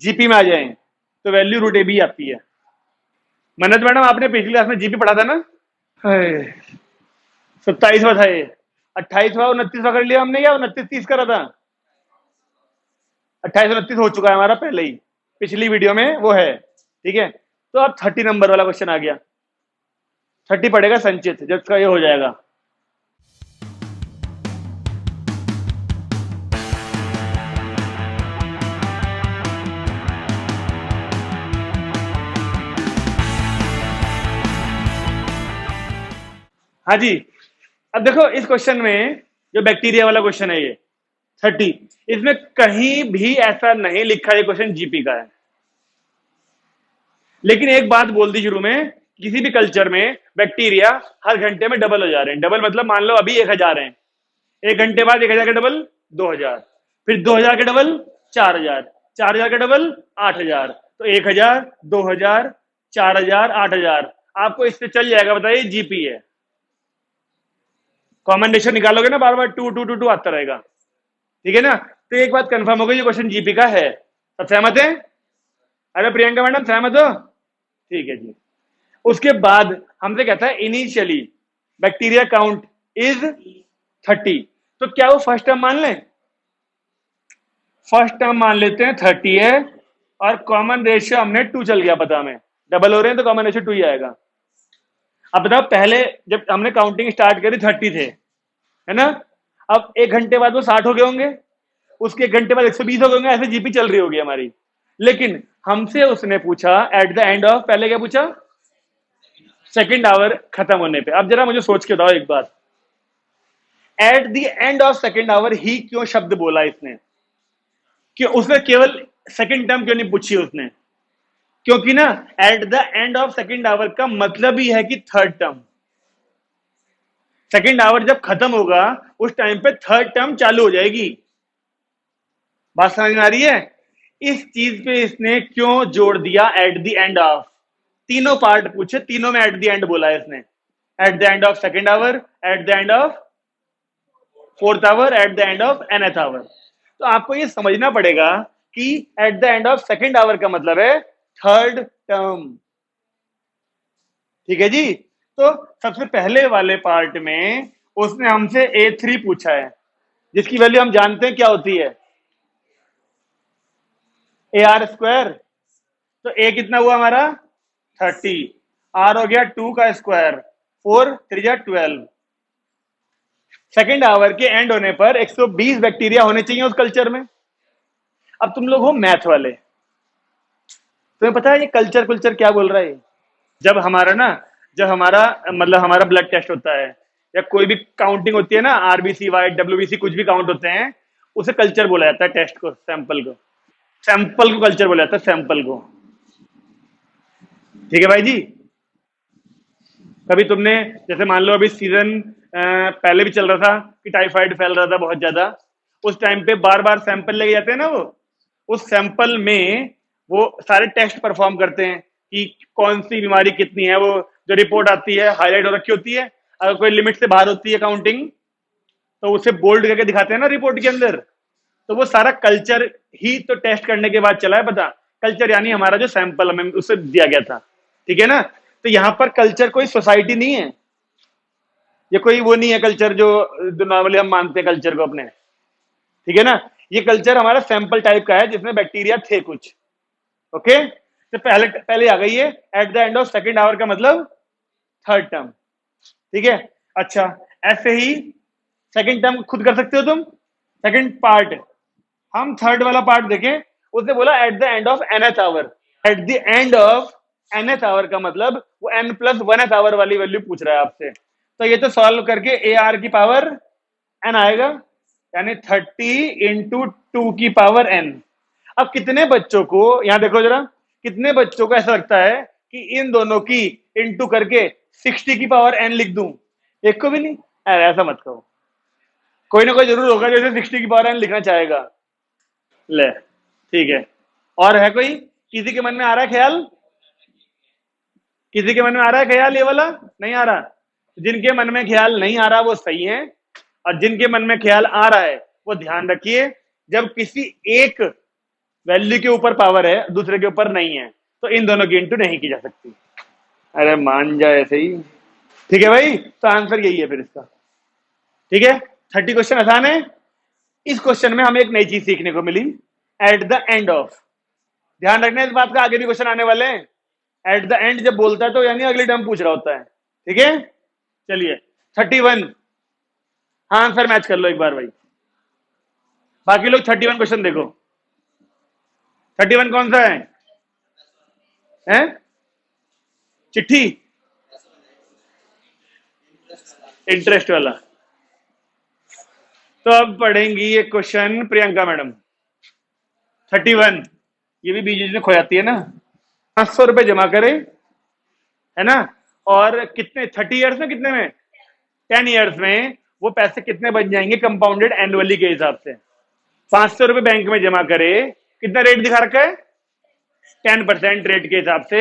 जीपी में आ जाएं तो वैल्यू रूट ए बी आती है। मन्नत मैडम आपने पिछली क्लास में जीपी पढ़ा था ना? 27वां था ये, 28वां 29वां कर लिया हमने, या 29 30 करा था? 28 29 हो चुका है हमारा पहले ही, पिछली वीडियो में वो है। ठीक है, तो अब 30 नंबर वाला क्वेश्चन आ गया। 30 पड़ेगा संचित, जिसका ये हो जाएगा। हाँ जी, अब देखो इस क्वेश्चन में जो बैक्टीरिया वाला क्वेश्चन है ये 30, इसमें कहीं भी ऐसा नहीं लिखा ये क्वेश्चन जीपी का है। लेकिन एक बात बोल दी शुरू में, किसी भी कल्चर में बैक्टीरिया हर घंटे में डबल हो जा रहे हैं। डबल मतलब मान लो अभी 1000 है, एक घंटे बाद 1000 का डबल 2000, फिर 2000 का डबल 4000, 4000 का डबल 8000, तो 1000 2000 4000 8000, आपको इससे चल जाएगा। बताइए जीपी है, कॉमन रेशियो निकालोगे ना, बार बार 2 2 2 2 आता रहेगा। ठीक है ना, तो एक बात कंफर्म हो गई, ये क्वेश्चन जीपी का है। सब सहमत है? अरे प्रियंका मैडम सहमत हो? ठीक है जी। उसके बाद हमसे कहता है इनिशियली बैक्टीरिया काउंट इज 30, तो क्या वो फर्स्ट टर्म मान लें? फर्स्ट टर्म मान लेते हैं 30 है, और कॉमन रेशियो हमने 2 चल गया पता हमें, डबल हो रहे हैं तो कॉमन रेशियो 2 ही आएगा। अब बताओ, पहले जब हमने काउंटिंग स्टार्ट करी 30 थे, है ना, अब एक घंटे बाद वो 60 हो गए होंगे, उसके एक घंटे बाद 120 हो गए होंगे, ऐसे जीपी चल रही होगी हमारी। लेकिन हमसे उसने पूछा एट द एंड ऑफ, पहले क्या पूछा? सेकंड आवर खत्म होने पे। अब जरा मुझे सोच के बताओ एक बात, at the end of second hour ही क्यों शब्द बोला इसने? कि उसने केवल सेकंड टर्म क्यों नहीं पूछी उसने? क्योंकि ना eight the end of second hour का मतलब ही है कि थर्ड टर्म। सेकंड आवर जब खत्म होगा उस टाइम पे थर्ड टर्म चालू हो जाएगी। बात समझ में आ रही है? इस चीज पे इसने क्यों जोड़ दिया एट द एंड ऑफ? तीनों पार्ट पूछे, तीनों में एट द एंड बोला है इसने। At the end of second hour, at the end of fourth hour, at the end of nth hour. तो आपको ये समझना पड़ेगा कि at the end of second hour का मतलब है थर्ड टर्म। ठीक है जी। तो सबसे पहले वाले पार्ट में उसने हमसे A3 पूछा है, जिसकी वैल्यू हम जानते हैं क्या होती है, AR स्क्वायर। तो A कितना हुआ हमारा 30, R हो गया 2 का स्क्वायर, 4 3 12। सेकेंड आवर के एंड होने पर 120 बैक्टीरिया होने चाहिए उस कल्चर में। अब तुम लोग हो मैथ वाले, तुम्हें पता है ये कल्चर कल्चर क्या बोल रहा है? जब हमारा मतलब हमारा ब्लड टेस्ट होता है या कोई भी काउंटिंग होती है ना, आरबीसी वाइट डब्ल्यूबीसी कुछ भी काउंट होते हैं, उसे कल्चर बोला जाता है। टेस्ट को, सैंपल को कल्चर बोला जाता है, सैंपल को। ठीक है भाई जी। कभी तुमने, जैसे मान लो अभी सीजन पहले भी चल रहा था कि टाइफाइड फैल रहा था बहुत ज्यादा, उस टाइम पे बार बार सैंपल लेके जाते हैं ना, वो उस सैंपल में वो सारे टेस्ट परफॉर्म करते हैं कि कौन सी बीमारी कितनी है। वो जो रिपोर्ट आती है हाईलाइट हो रखी होती है, अगर कोई लिमिट से बाहर होती है काउंटिंग तो उसे बोल्ड करके दिखाते हैं ना रिपोर्ट के अंदर। तो वो सारा कल्चर ही तो टेस्ट करने के बाद चला है पता। कल्चर यानी हमारा जो सैंपल हमें उससे दिया गया था। ठीक है ना, तो यहां पर कल्चर कोई सोसाइटी नहीं है, ये कोई वो नहीं है कल्चर जो नॉर्मली हम मानते हैं कल्चर को अपने। ठीक है ना, ये कल्चर हमारा सैंपल टाइप का है जिसमें बैक्टीरिया थे कुछ। ओके, तो पहले पहले आ गई है at the end of second hour का मतलब थर्ड टर्म। ठीक है, अच्छा ऐसे ही सेकंड टर्म खुद कर सकते हो तुम। सेकंड पार्ट, हम थर्ड वाला पार्ट देखें, उसने बोला at the end of nth hour. At the end of nth hour का मतलब वो n+1th आवर वाली वैल्यू पूछ रहा है आपसे। तो ये तो सॉल्व करके AR की पावर n आएगा, यानी 30 × 2 की पावर n। अब कितने बच्चों को, यहां देखो जरा, कितने बच्चों को ऐसा लगता है कि इन दोनों की इंटू करके 60 की पावर n लिख दूं? एक को भी नहीं। अरे ऐसा मत कहो, कोई ना कोई जरूर होगा जैसे 60 की पावर n लिखना चाहेगा। ले, ठीक है। और है कोई, किसी के मन में आ रहा है ख्याल? किसी के मन में आ रहा है ख्याल ये वाला? नहीं आ रहा? जिनके मन में ख्याल नहीं आ रहा वो सही है, और जिनके मन में ख्याल आ रहा है वो ध्यान रखिए, जब किसी एक वैल्यू के ऊपर पावर है दूसरे के ऊपर नहीं है तो इन दोनों की इंटू नहीं की जा सकती। अरे मान जाए ऐसे ही। ठीक है भाई, तो आंसर यही है फिर इसका। ठीक है, 30 क्वेश्चन आसान है। इस क्वेश्चन में हमें एक नई चीज सीखने को मिली, एट द एंड ऑफ। ध्यान रखना इस बात का, आगे भी क्वेश्चन आने वाले हैं। एट द एंड जब बोलता है तो यानी अगली टर्म पूछ रहा होता है। ठीक है, चलिए 31। हाँ, आंसर मैच कर लो एक बार भाई। बाकी लोग 31 क्वेश्चन देखो। 31 कौन सा है? हैं? चिट्ठी, इंटरेस्ट वाला। तो अब पढ़ेंगी ये क्वेश्चन प्रियंका मैडम। 31, ये भी बीच में खो जाती है ना। 500 रुपए जमा करे, है ना, और कितने 30 ईयर्स में, कितने में 10 ईयर्स में वो पैसे कितने बन जाएंगे कंपाउंडेड एनुअली के हिसाब से? 500 रुपए बैंक में जमा करे, कितना रेट दिखा रखा है? 10% रेट के हिसाब से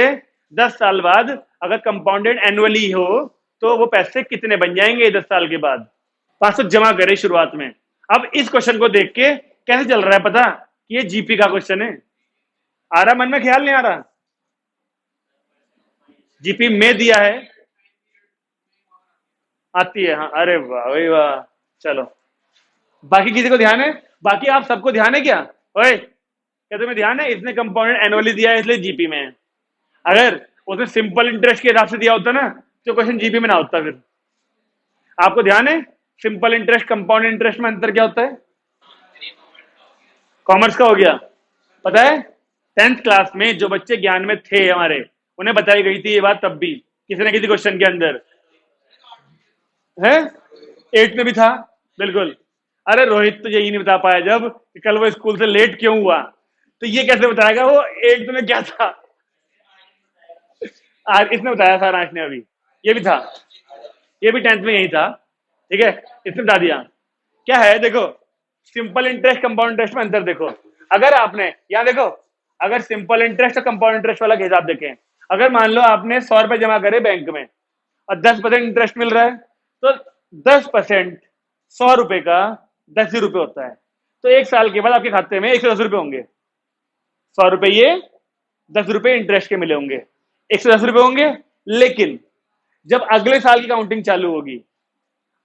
10 साल बाद अगर कंपाउंडेड एनुअली हो तो वो पैसे कितने बन जाएंगे 10 साल के बाद? 500 जमा करे शुरुआत में। अब इस क्वेश्चन को देख के कैसे चल रहा है पता कि ये जीपी का क्वेश्चन है? आ रहा मन में ख्याल? नहीं आ रहा? जीपी में दिया है, आती है। हाँ, अरे वाह भाई वाह। चलो, बाकी किसी को ध्यान है? बाकी आप सबको ध्यान है क्या? ओए, क्या तुम्हें ध्यान है? इसने कंपाउंडेड एनुअली दिया है इसलिए जीपी में है। अगर उसने सिंपल इंटरेस्ट के हिसाब से दिया होता ना तो क्वेश्चन जीपी में ना होता। फिर आपको ध्यान है सिंपल इंटरेस्ट कंपाउंड इंटरेस्ट में अंतर क्या होता है? कॉमर्स का हो गया, पता है? 10th क्लास में जो बच्चे ज्ञान में थे हमारे, उन्हें बताई गई थी ये बात तब भी किसी न किसी क्वेश्चन के अंदर, है? 8th में भी था, बिल्कुल। अरे रोहित तो यही नहीं बता पाया जब कि कल वो स्कूल से लेट क्यों हुआ, तो ये कैसे बताएगा वो 8th में क्या था? आज इसने बताया था, राज ने अभी। ये भी था, ये भी 10th में यही था। ठीक है, इसने बता दिया। क्या है देखो, सिंपल इंटरेस्ट कंपाउंड इंटरेस्ट में अंतर देखो। अगर आपने यहां देखो, अगर सिंपल इंटरेस्ट और कंपाउंड इंटरेस्ट वाला हिसाब देखें, अगर मान लो आपने 100 रुपए जमा करे बैंक में और 10% इंटरेस्ट मिल रहा है, तो 10% 100 रुपए का 10 रुपए होता है। तो एक साल के बाद आपके खाते में 110 रुपए होंगे। 100 रुपए ये, 10 रुपए इंटरेस्ट के मिले होंगे, 110 रुपए होंगे। लेकिन जब अगले साल की काउंटिंग चालू होगी,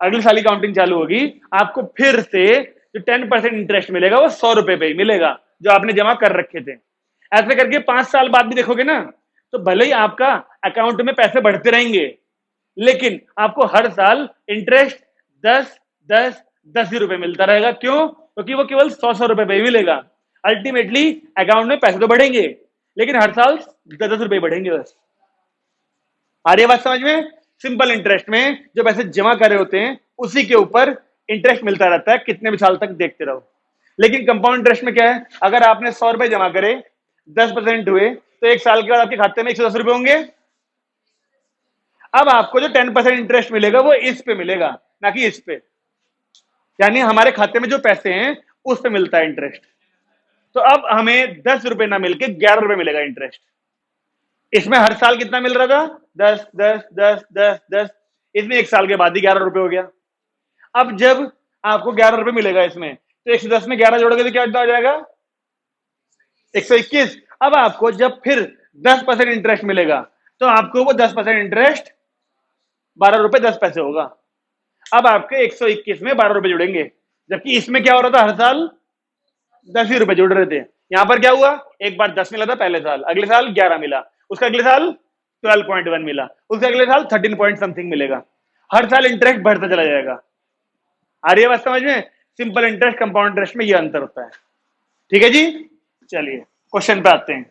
अगले साल की काउंटिंग चालू होगी, आपको फिर से जो 10% इंटरेस्ट मिलेगा वो 100 रुपए पे ही मिलेगा जो आपने जमा कर रखे थे। ऐसे करके 5 साल बाद भी देखोगे ना, तो भले ही आपका अकाउंट में पैसे बढ़ते रहेंगे, लेकिन आपको हर साल इंटरेस्ट 10-10-10 रुपए मिलता रहेगा। क्यों? क्योंकि वो केवल 100-100 रुपए पे ही मिलेगा। अल्टीमेटली अकाउंट में पैसे तो बढ़ेंगे, लेकिन हर साल 10-10 रुपए बढ़ेंगे बस। आ रही है बात समझ में? सिंपल इंटरेस्ट में जो पैसे जमा कर रहे होते हैं उसी के ऊपर इंटरेस्ट मिलता रहता है, कितने भी साल तक देखते रहो। लेकिन कंपाउंड इंटरेस्ट में क्या है? अगर आपने 100 रुपए जमा करे, 10% हुए, तो एक साल के बाद आपके खाते में 110 रुपए होंगे। अब आपको जो 10% इंटरेस्ट मिलेगा वो इस पे मिलेगा, ना कि इस पे। यानी हमारे खाते में जो पैसे हैं उस पे मिलता है इंटरेस्ट। तो अब हमें 10 रुपए ना मिलके 11 रुपए मिलेगा इंटरेस्ट। इसमें हर साल कितना मिल रहा था? 10-10-10-10-10। इसमें एक साल के बाद ही 11 रुपए हो गया। अब जब आपको 11 रुपए मिलेगा इसमें, तो 110 में 11 जोड़ोगे तो क्या हो जाएगा? 121। अब आपको जब फिर 10% इंटरेस्ट मिलेगा, तो आपको वो 10% इंटरेस्ट 12 रुपए 10 पैसे होगा। अब आपके 121 में 12 रुपए जुड़ेंगे, जबकि इसमें क्या हो रहा था? हर साल 10 ही रुपए जुड़ रहे थे। यहां पर क्या हुआ? एक बार 10 मिला था पहले साल, अगले साल 11 मिला, उसका अगले साल 12.1 मिला, उसके अगले साल 13 पॉइंट समथिंग मिलेगा। हर साल इंटरेस्ट बढ़ता चला जाएगा। आ रही है बात समझ में? सिंपल इंटरेस्ट कंपाउंड इंटरेस्ट में ये अंतर होता है। ठीक है जी, चलिए क्वेश्चन पे आते हैं।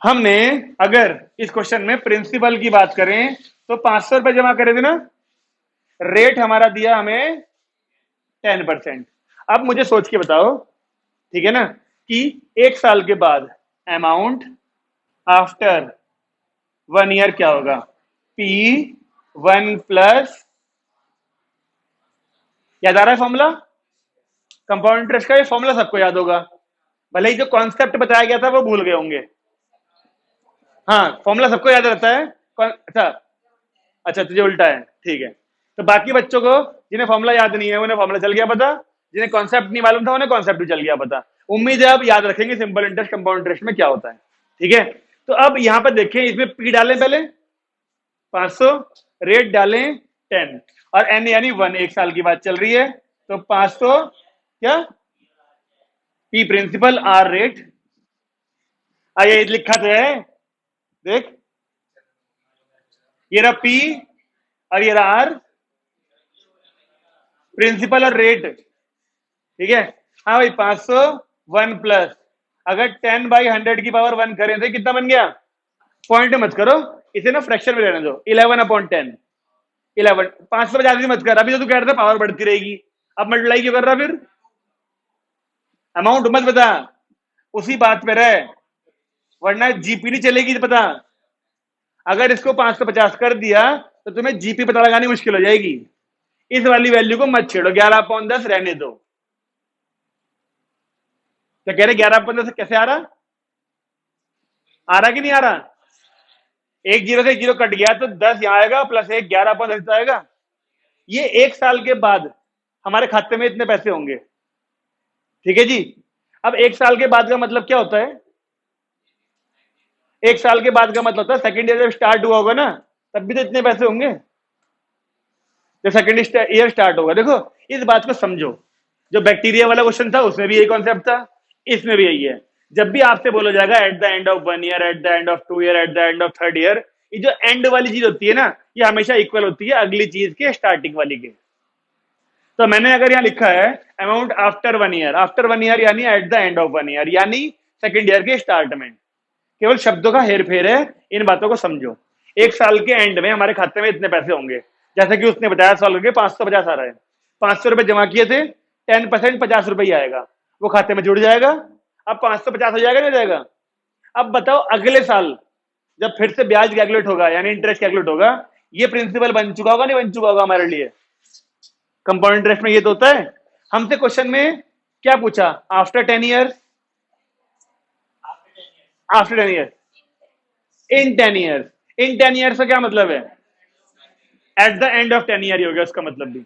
हमने अगर इस क्वेश्चन में प्रिंसिपल की बात करें तो 500 रुपए जमा करे थे ना, रेट हमारा दिया हमें 10%। अब मुझे सोच के बताओ, ठीक है ना, कि एक साल के बाद अमाउंट आफ्टर 1 ईयर क्या होगा? P1 प्लस, याद आ रहा है फॉर्मूला? कंपाउंड इंटरेस्ट का ये फॉर्मूला सबको याद होगा, भले ही जो कॉन्सेप्ट बताया गया था वो भूल गए होंगे। हाँ, फॉर्मूला सबको याद रहता है। अच्छा, अच्छा तुझे उल्टा है, ठीक है। तो बाकी बच्चों को जिन्हें फॉर्मूला याद नहीं है उन्हें फॉर्मूला चल गया पता, जिन्हें कॉन्सेप्ट नहीं मालूम था उन्हें कॉन्सेप्ट भी चल गया पता। उम्मीद है आप याद रखेंगे सिंपल इंटरेस्ट कंपाउंड इंटरेस्ट में क्या होता है। ठीक है, तो अब यहां पर देखें, इसमें पी डालें पहले 500, रेट डालें 10 और एन यानी 1, 1 साल की बात चल रही है। तो 500 क्या, पी प्रिंसिपल आर रेट, आइए लिखा तो है, देख ये रहा पी और ये रहा आर, प्रिंसिपल और रेट। ठीक है, हाँ भाई 500 1 प्लस, अगर 10/100 की पावर 1 करें तो कितना बन गया? पॉइंट मत करो इसे ना, फ्रैक्शन में रहने दो, 11/10। 11 500 पे ज्यादा मत कर, अभी तो तू कह रहा था पावर बढ़ती रहेगी, अब मल्टीप्लाई क्यों कर रहा फिर? अमाउंट मत बता, उसी बात पे रहे, वरना जीपी नहीं चलेगी पता। अगर इसको 550 कर दिया तो तुम्हें जीपी पता लगानी मुश्किल हो जाएगी। इस वाली वैल्यू को मत छेड़ो, 11/10 रहने दो। क्या कह रहे 11/10 से कैसे आ रहा कि नहीं आ रहा? एक जीरो से एक जीरो कट गया तो 10 यहां आएगा, प्लस एक 11/10 आएगा। ये 1 साल के बाद हमारे खाते में इतने पैसे होंगे। ठीक है जी, अब 1 साल के बाद का मतलब क्या होता है? 1 साल के बाद का मतलब होता है सेकेंड ईयर जब स्टार्ट हुआ होगा ना, तब भी तो इतने पैसे होंगे जब सेकेंड ईयर स्टार्ट होगा। देखो इस बात को समझो, जो बैक्टीरिया वाला क्वेश्चन था उसमें भी यही कॉन्सेप्ट था, इसमें भी यही है। जब भी आपसे बोला जाएगा eight the end of 1 year, eight the end of 2 year, eight the end of 3rd year, ये जो एंड वाली चीज होती है ना, ये हमेशा इक्वल होती है अगली चीज के स्टार्टिंग वाली के। तो मैंने अगर यहाँ लिखा है amount after 1 year, after 1 year यानी at the end of 1 year, यानी सेकेंड ईयर के स्टार्ट में, केवल शब्दों का हेर फेर है, इन बातों को समझो। 1 साल के एंड में हमारे खाते में इतने पैसे होंगे, जैसे कि उसने बताया सॉल्व करके 550 आ रहा है, 500 रुपए जमा किए थे, 10% 50 रुपए ही आएगा, वो खाते में जुड़ जाएगा। अब 550 हो जाएगा नहीं हो जाएगा? अब बताओ अगले साल जब फिर से ब्याज कैलकुलेट होगा यानी इंटरेस्ट कैलकुलेट होगा, ये प्रिंसिपल बन चुका होगा नहीं बन चुका होगा हमारे लिए? कंपाउंड इंटरेस्ट में ये तो होता है। हमसे क्वेश्चन में क्या पूछा? After 10 year, after 10 year, in 10 years, in 10 years का क्या मतलब है? At the end of 10 year ही हो गया उसका मतलब भी,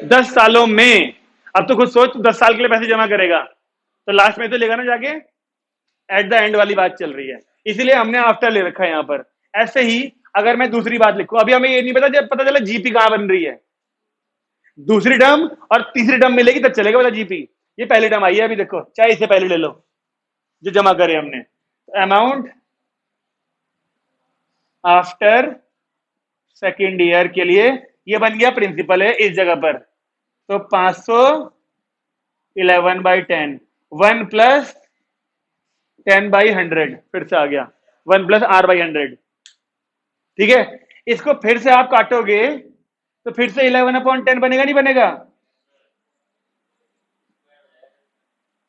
10 सालों में। अब तो खुद सोच, 10 साल के लिए पैसे जमा करेगा तो लास्ट में तो लेगा ना जाके, एट द एंड वाली बात चल रही है, इसीलिए हमने आफ्टर ले रखा है यहां पर। ऐसे ही अगर मैं दूसरी बात लिखूं, अभी हमें ये नहीं पता, जब पता चला जीपी कहां बन रही है, दूसरी टर्म और तीसरी टर्म मिलेगी तब चलेगा वाला जीपी। ये पहली टर्म आई है अभी, देखो चाहे इसे पहले ले लो जो जमा करे हमने, अमाउंट आफ्टर सेकेंड ईयर के लिए ये बन गया प्रिंसिपल है इस जगह पर, तो 500 11/10, 1 प्लस 10/100, फिर से आ गया 1 प्लस R/100। ठीक है, इसको फिर से आप काटोगे तो फिर से 11/10 बनेगा नहीं बनेगा?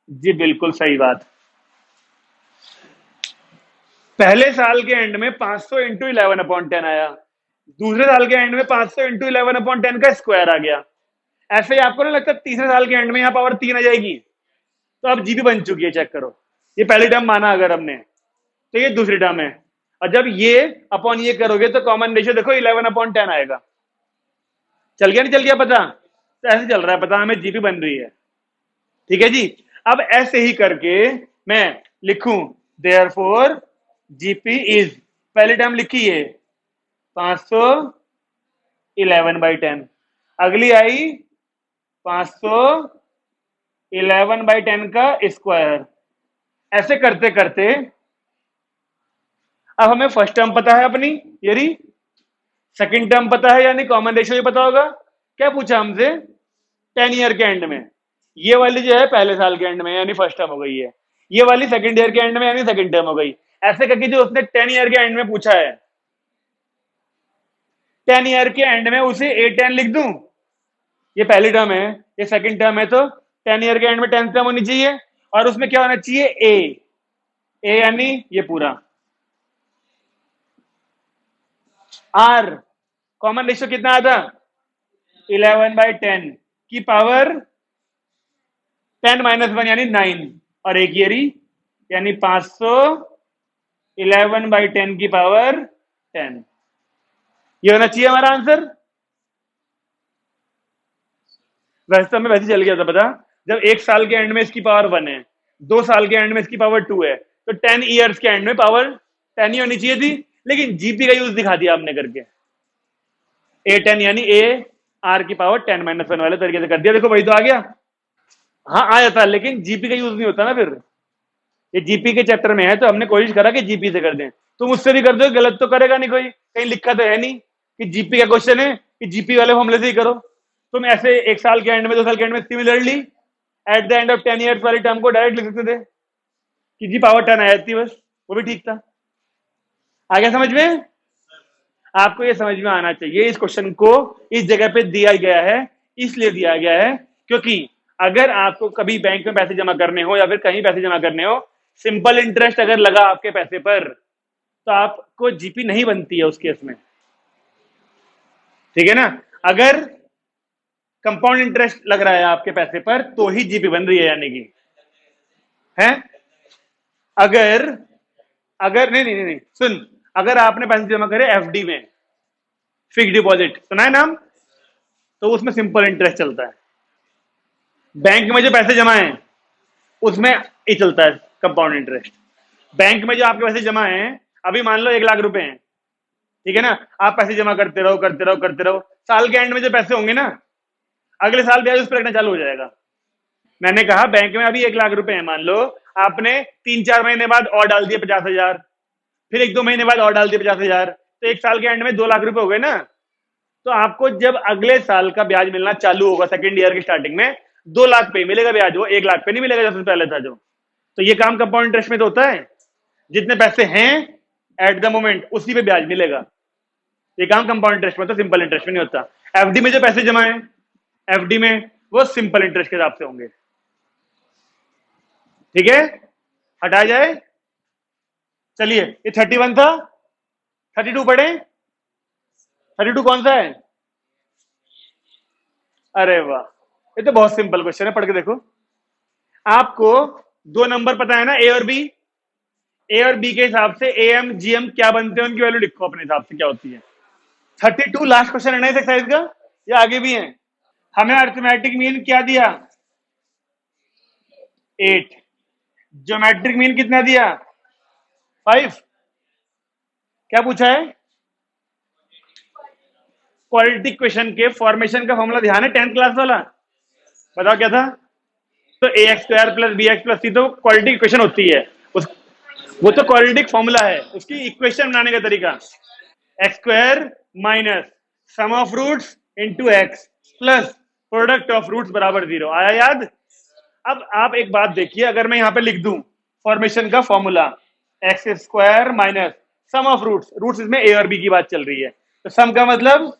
जी बिल्कुल सही बात। पहले साल के एंड में 500 इंटू 11/10 आया, दूसरे साल के एंड में 500 इंटू 11/10 का स्क्वायर आ गया। ऐसे ही आपको ना लगता तीसरे साल के एंड में यहाँ पावर 3 आ जाएगी? तो अब जीबी बन चुकी है, चेक करो। ये पहली टर्म माना अगर हमने, तो ये दूसरी टर्म है, और जब ये अपॉन ये करोगे तो कॉमन रेशियो देखो 11/10 आएगा। चल गया नहीं चल गया पता? तो ऐसे चल रहा है पता, हमें जीपी बन रही है। ठीक है जी, अब ऐसे ही करके मैं लिखूं देयरफॉर जीपी इज, पहली टर्म लिखी है 500 11/10, अगली आई 500 11/10 का स्क्वायर। ऐसे करते करते अब हमें फर्स्ट टर्म पता है अपनी, यानी सेकंड टर्म पता है, यानी कॉमन रेशियो भी पता होगा। क्या पूछा हमसे? 10 ईयर के एंड में, ये वाली जो है पहले साल के एंड में यानी फर्स्ट टर्म हो गई है, ये वाली सेकंड ईयर के एंड में यानी सेकंड टर्म हो गई। ऐसे करके जो उसने 10 ईयर के एंड में पूछा है, 10 ईयर के एंड में उसे A10 लिख दूं, ये पहली टर्म है, ये सेकंड टर्म है, तो 10 ईयर के एंड में 10th टर्म होनी चाहिए और उसमें क्या होना चाहिए? A। ए यानी ये पूरा, आर कॉमन रेशियो कितना आता, 11/10 की पावर 10 - 1 यानी 9, और एक ये रही यानी 500 11/10 की पावर 10। ये होना चाहिए हमारा आंसर। वैसे तो हमें वैसे चल गया था पता, जब एक साल के एंड में इसकी पावर 1 है, 2 साल के एंड में इसकी पावर 2 है, तो 10 ईयर्स के एंड में पावर 10 ही होनी चाहिए थी। लेकिन जीपी का यूज दिखा दिया आपने करके, A10 यानी ए आर की पावर 10 - 1 वाले तरीके से कर दिया। देखो वही तो आ गया। हाँ आ जाता, लेकिन जीपी का यूज नहीं होता ना फिर। ये जीपी के चैप्टर में है तो हमने कोशिश करा कि जीपी से कर दें। तुम उससे भी कर दो, गलत तो करेगा नहीं कोई, कहीं लिखा तो है नहीं कि जीपी का क्वेश्चन है कि जीपी वाले फॉर्मूले से ही करो। तुम ऐसे एक साल के एंड में, 2 साल के एंड में similarly at the end of 10 years वाली टर्म को डायरेक्ट लिख सकते थे कि जी पावर 10 आ जाती, बस वो भी ठीक था। आ गया समझ में? आपको ये समझ में आना चाहिए, इस क्वेश्चन को इस जगह पे दिया गया है, इसलिए दिया गया है क्योंकि अगर आपको कभी बैंक में पैसे जमा करने हो या फिर कहीं पैसे जमा करने हो, सिंपल इंटरेस्ट अगर लगा आपके पैसे पर, तो आपको जीपी नहीं बनती है उस केस में। ठीक है ना? अगर कंपाउंड इंटरेस्ट लग रहा है आपके पैसे पर तो ही जीपी बन रही है, यानी कि है। अगर अगर नहीं नहीं नहीं, नहीं सुन, अगर आपने पैसे जमा करे एफडी में, फिक्स डिपॉजिट सुना है नाम, तो उसमें सिंपल इंटरेस्ट चलता है। बैंक में जो पैसे जमा है उसमें ये चलता है कंपाउंड इंटरेस्ट। बैंक में जो आपके पैसे जमा है, अभी मान लो 1 लाख रुपए हैं, ठीक है ना, आप पैसे जमा करते रहो करते रहो करते रहो, साल के एंड में जो पैसे होंगे ना, अगले साल ब्याज उस पर लगना चालू हो जाएगा। मैंने कहा बैंक में अभी 1 लाख रुपए है, मान लो आपने 3-4 महीने बाद और डाल दिए 50,000, फिर 1-2 महीने बाद और डाल दिए 50,000, तो एक साल के एंड में 2 लाख रुपए हो गए ना। तो आपको जब अगले साल का ब्याज मिलना चालू होगा सेकेंड ईयर की स्टार्टिंग में, 2 लाख पे मिलेगा ब्याज, वो 1 लाख पे नहीं मिलेगा जैसे पहले था जो। तो ये काम कंपाउंड इंटरेस्ट में तो होता है, जितने पैसे हैं एट द मोमेंट उसी पे ब्याज मिलेगा। ये काम कंपाउंड इंटरेस्ट में, तो सिंपल इंटरेस्ट में नहीं होता। एफडी में जो पैसे जमा है, एफडी में वो सिंपल इंटरेस्ट के हिसाब से होंगे। ठीक है, हटाया जाए। चलिए, ये 31 था, 32 पढ़े। 32 कौन सा है? अरे वाह, ये तो बहुत सिंपल क्वेश्चन है, पढ़ के देखो। आपको 2 नंबर पता है ना, ए और बी। ए और बी के हिसाब से ए एम जी एम क्या बनते हैं, उनकी वैल्यू लिखो अपने हिसाब से क्या होती है। 32 लास्ट क्वेश्चन है ना इस एक्सरसाइज का, या आगे भी है? हमें अर्थमेटिक मीन क्या दिया? 8। ज्योमेट्रिक मीन कितना दिया? 5। क्या पूछा है? क्वाड्रेटिक क्वेश्चन के फॉर्मेशन का फॉर्मूला ध्यान है, 10th क्लास वाला? बताओ क्या था? तो A X square plus B X plus C तो क्वाड्रेटिक इक्वेशन होती है। उस वो तो क्वाड्रेटिक फॉर्मूला है, उसकी इक्वेशन बनाने का तरीका। X square minus sum of roots into x plus product of roots बराबर 0। आया याद? अब आप एक बात देखिए, अगर मैं यहां पे लिख दूं फॉर्मेशन का formula, x square minus sum of roots, roots इसमें ए और बी की बात चल रही है, तो सम का मतलब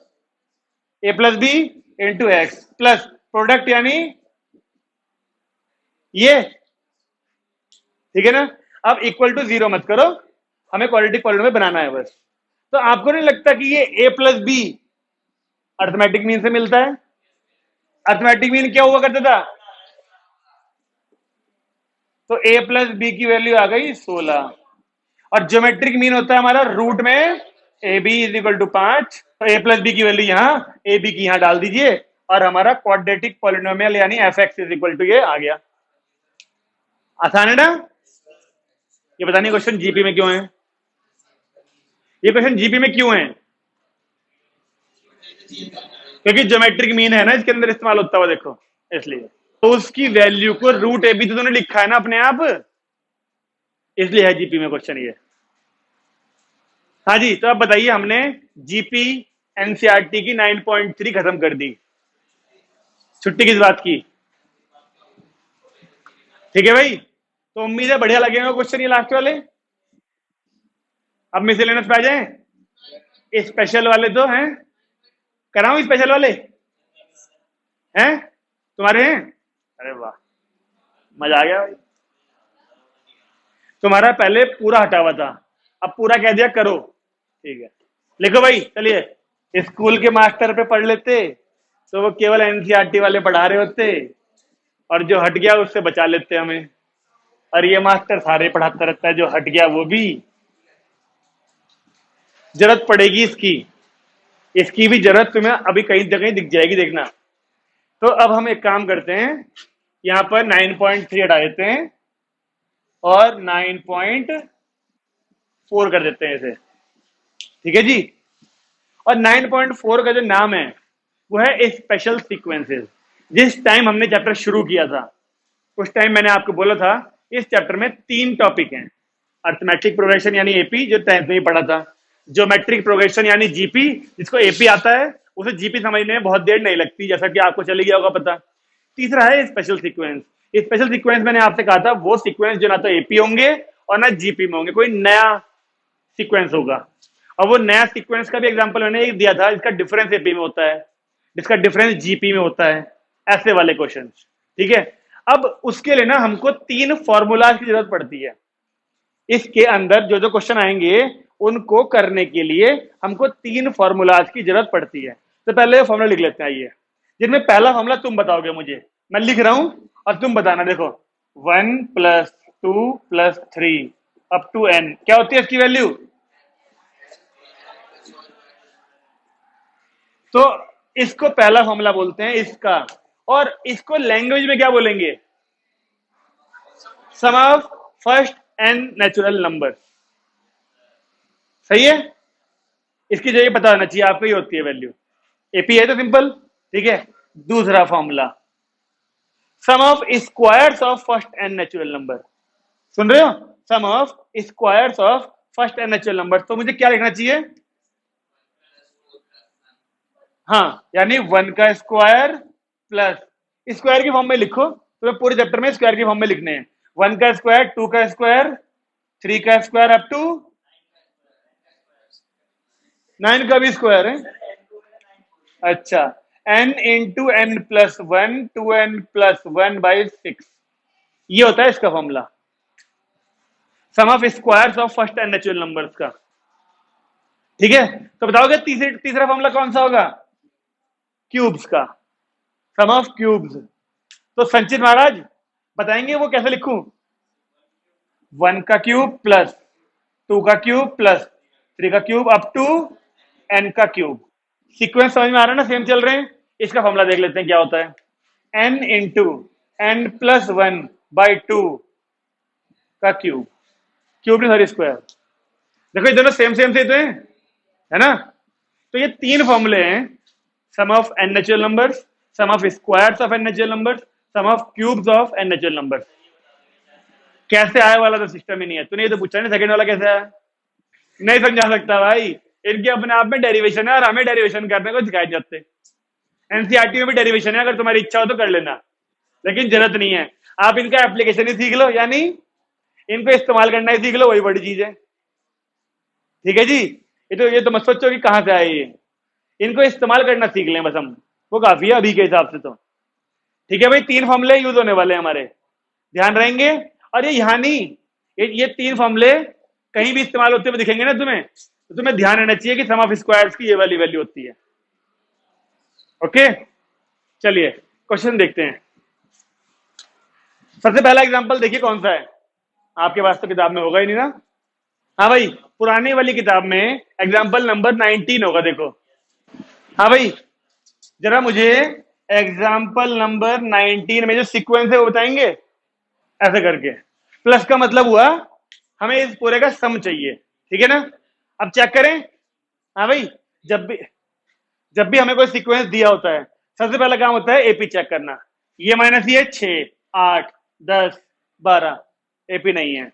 A plus B into X plus product यानी ये। ठीक है ना? अब इक्वल टू 0 मत करो, हमें क्वाड्रेटिक पॉलिनोमियल बनाना है बस। तो आपको नहीं लगता कि ये ए प्लस बी अर्थमेटिक मीन से मिलता है? अर्थमेटिक मीन क्या हुआ करता था? तो ए प्लस बी की वैल्यू आ गई 16, और ज्योमेट्रिक मीन होता है हमारा रूट में A B is equal to 5। तो ए प्लस बी की वैल्यू यहां, ए बी की यहां डाल दीजिए, और हमारा क्वाड्रेटिक पॉलिनोमियल यानी F X is equal to ये आ गया। आसान है ना? ये बताने क्वेश्चन जीपी में क्यों है, ये क्वेश्चन जीपी में क्यों है? क्योंकि ज्योमेट्रिक मीन है ना इसके अंदर इस्तेमाल होता हुआ, देखो इसलिए। तो उसकी वैल्यू को रूट ए बी तो तुमने लिखा है ना अपने आप, इसलिए है जीपी में क्वेश्चन ये। हाँ जी, तो अब बताइए, हमने जीपी एनसीईआरटी की 9.3 खत्म कर दी, छुट्टी किस बात की? ठीक है भाई, तो उम्मीद है बढ़िया लगेगा क्वेश्चन ये लास्ट वाले। अब मिसलेनियस पे आ जाए, स्पेशल वाले तो हैं, कराऊं स्पेशल वाले? हैं तुम्हारे हैं? अरे वाह, मजा आ गया भाई। तुम्हारा पहले पूरा हटा हुआ था, अब पूरा कह दिया करो। ठीक है, लिखो भाई। चलिए, स्कूल के मास्टर पे पढ़ लेते तो वो केवल एनसीईआरटी वाले पढ़ा रहे होते, और जो हट गया उससे बचा लेते हमें। और ये मास्टर सारे पढ़ाता रहता है, जो हट गया वो भी। जरूरत पड़ेगी इसकी, इसकी भी जरूरत तुम्हें अभी कहीं जगह दिख जाएगी, देखना। तो अब हम एक काम करते हैं, यहां पर 9.3 हटा देते हैं और 9.4 कर देते हैं इसे। ठीक है जी। और 9.4 का जो नाम है वो है स्पेशल सीक्वेंसेस। जिस टाइम हमने चैप्टर शुरू किया था उस टाइम मैंने आपको बोला था इस चैप्टर में 3 टॉपिक हैं। अर्थमेटिक प्रोग्रेशन यानी एपी, जो 10th में ही पढ़ा था। ज्योमेट्रिक प्रोग्रेशन यानी जीपी, जिसको एपी आता है उसे जीपी समझने में बहुत देर नहीं लगती, जैसा कि आपको चले गया होगा पता। तीसरा है स्पेशल सीक्वेंस। स्पेशल सीक्वेंस मैंने आपसे कहा था वो सीक्वेंस जो ना तो एपी होंगे और ना जीपी में होंगे, कोई नया सीक्वेंस होगा। और वो नया सीक्वेंस का भी एग्जांपल मैंने एक दिया था, इसका डिफरेंस एपी में होता है, जिसका डिफरेंस जीपी में होता है, ऐसे वाले क्वेश्चन। ठीक है, अब उसके लिए ना हमको 3 फॉर्मूलाज की जरूरत पड़ती है। इसके अंदर जो जो क्वेश्चन आएंगे उनको करने के लिए हमको 3 फॉर्मूलाज की जरूरत पड़ती है। तो पहले फॉर्मूला लिख लेते हैं, आइए। जिनमें पहला फॉर्मूला तुम बताओगे मुझे, मैं लिख रहा हूं और तुम बताना। देखो, 1 + 2 + 3 अप टू n क्या होती है इसकी वैल्यू? तो इसको पहला फॉर्मूला बोलते हैं इसका, और इसको लैंग्वेज में क्या बोलेंगे? Sum of first n natural number. सही है, इसकी जगह पता होना चाहिए आपको, ही होती है वैल्यू। एपी है तो सिंपल। ठीक है, दूसरा formula sum of squares of first n natural number. सुन रहे हो? Sum of squares of first n natural number. तो मुझे क्या लिखना चाहिए? हाँ, यानी 1 का स्क्वायर प्लस, स्क्वायर की फॉर्म में लिखो, तो पूरे चैप्टर में स्क्वायर की फॉर्म में लिखने हैं। 1 का स्क्वायर, 2 का स्क्वायर, 3 का स्क्वायर अप टू 9 का भी स्क्वायर है। अच्छा, n into n plus 1 2n plus 1/6, ये होता है इसका formula, sum of squares of first n natural numbers का। ठीक है, तो बताओगे तीसरा फॉर्मूला कौन सा होगा? क्यूब्स का, सम ऑफ क्यूब्स। तो संचित महाराज बताएंगे वो कैसे लिखूं? 1 का क्यूब प्लस 2 का क्यूब प्लस 3 का क्यूब अप टू n का क्यूब। सीक्वेंस समझ में आ रहा है ना? सेम चल रहे हैं। इसका फॉर्मूला देख लेते हैं क्या होता है। n इंटू n प्लस 1/2 का क्यूब, क्यूब नहीं सॉरी स्क्वायर। देखो ये दोनों सेम सेम से तो है ना? तो ये 3 फॉर्मूले हैं, sum of n natural numbers, sum of squares of n natural numbers, sum of cubes of n natural numbers. कैसे आया वाला तो सिस्टम ही नहीं है। तूने ये तो पूछा नहीं सेकंड वाला कैसे आया, नहीं समझा सकता भाई। इनके अपने आप में डेरिवेशन है और हमें डेरिवेशन करने को सिखाए जाते। एनसीईआरटी में भी डेरिवेशन है, अगर तुम्हारी इच्छा हो तो कर लेना, लेकिन जरूरत नहीं है। आप इनका एप्लीकेशन ही सीख लो, यानी इनको इस्तेमाल करना ही सीख लो, वही बड़ी चीज है। ठीक है जी, ये तो मत सोचो कि कहां से आए ये, इनको इस्तेमाल करना सीख लें बस हम, वो काफी है अभी के हिसाब से तो। ठीक है भाई, 3 फॉर्मूले यूज होने वाले हैं हमारे, ध्यान रहेंगे। और ये यहाँ नहीं, ये 3 फॉर्मूले कहीं भी इस्तेमाल होते हुए दिखेंगे ना तुम्हें, तो तुम्हें ध्यान रहना चाहिए कि सम ऑफ स्क्वायर्स की ये वाली वैल्यू होती है। ओके, चलिए क्वेश्चन देखते हैं। सबसे पहला एग्जांपल देखिए कौन सा है, आपके पास तो किताब में होगा ही नहीं ना। हाँ भाई, पुरानी वाली किताब में एग्जांपल नंबर 19 होगा, देखो। हाँ भाई, जरा मुझे एग्जाम्पल नंबर 19 में जो सीक्वेंस है वो बताएंगे, ऐसे करके। प्लस का मतलब हुआ हमें इस पूरे का सम चाहिए, ठीक है ना। अब चेक करें। हाँ भाई, जब भी हमें कोई सीक्वेंस दिया होता है, सबसे पहला काम होता है एपी चेक करना। ये माइनस ये 6 8 10 12 एपी नहीं है।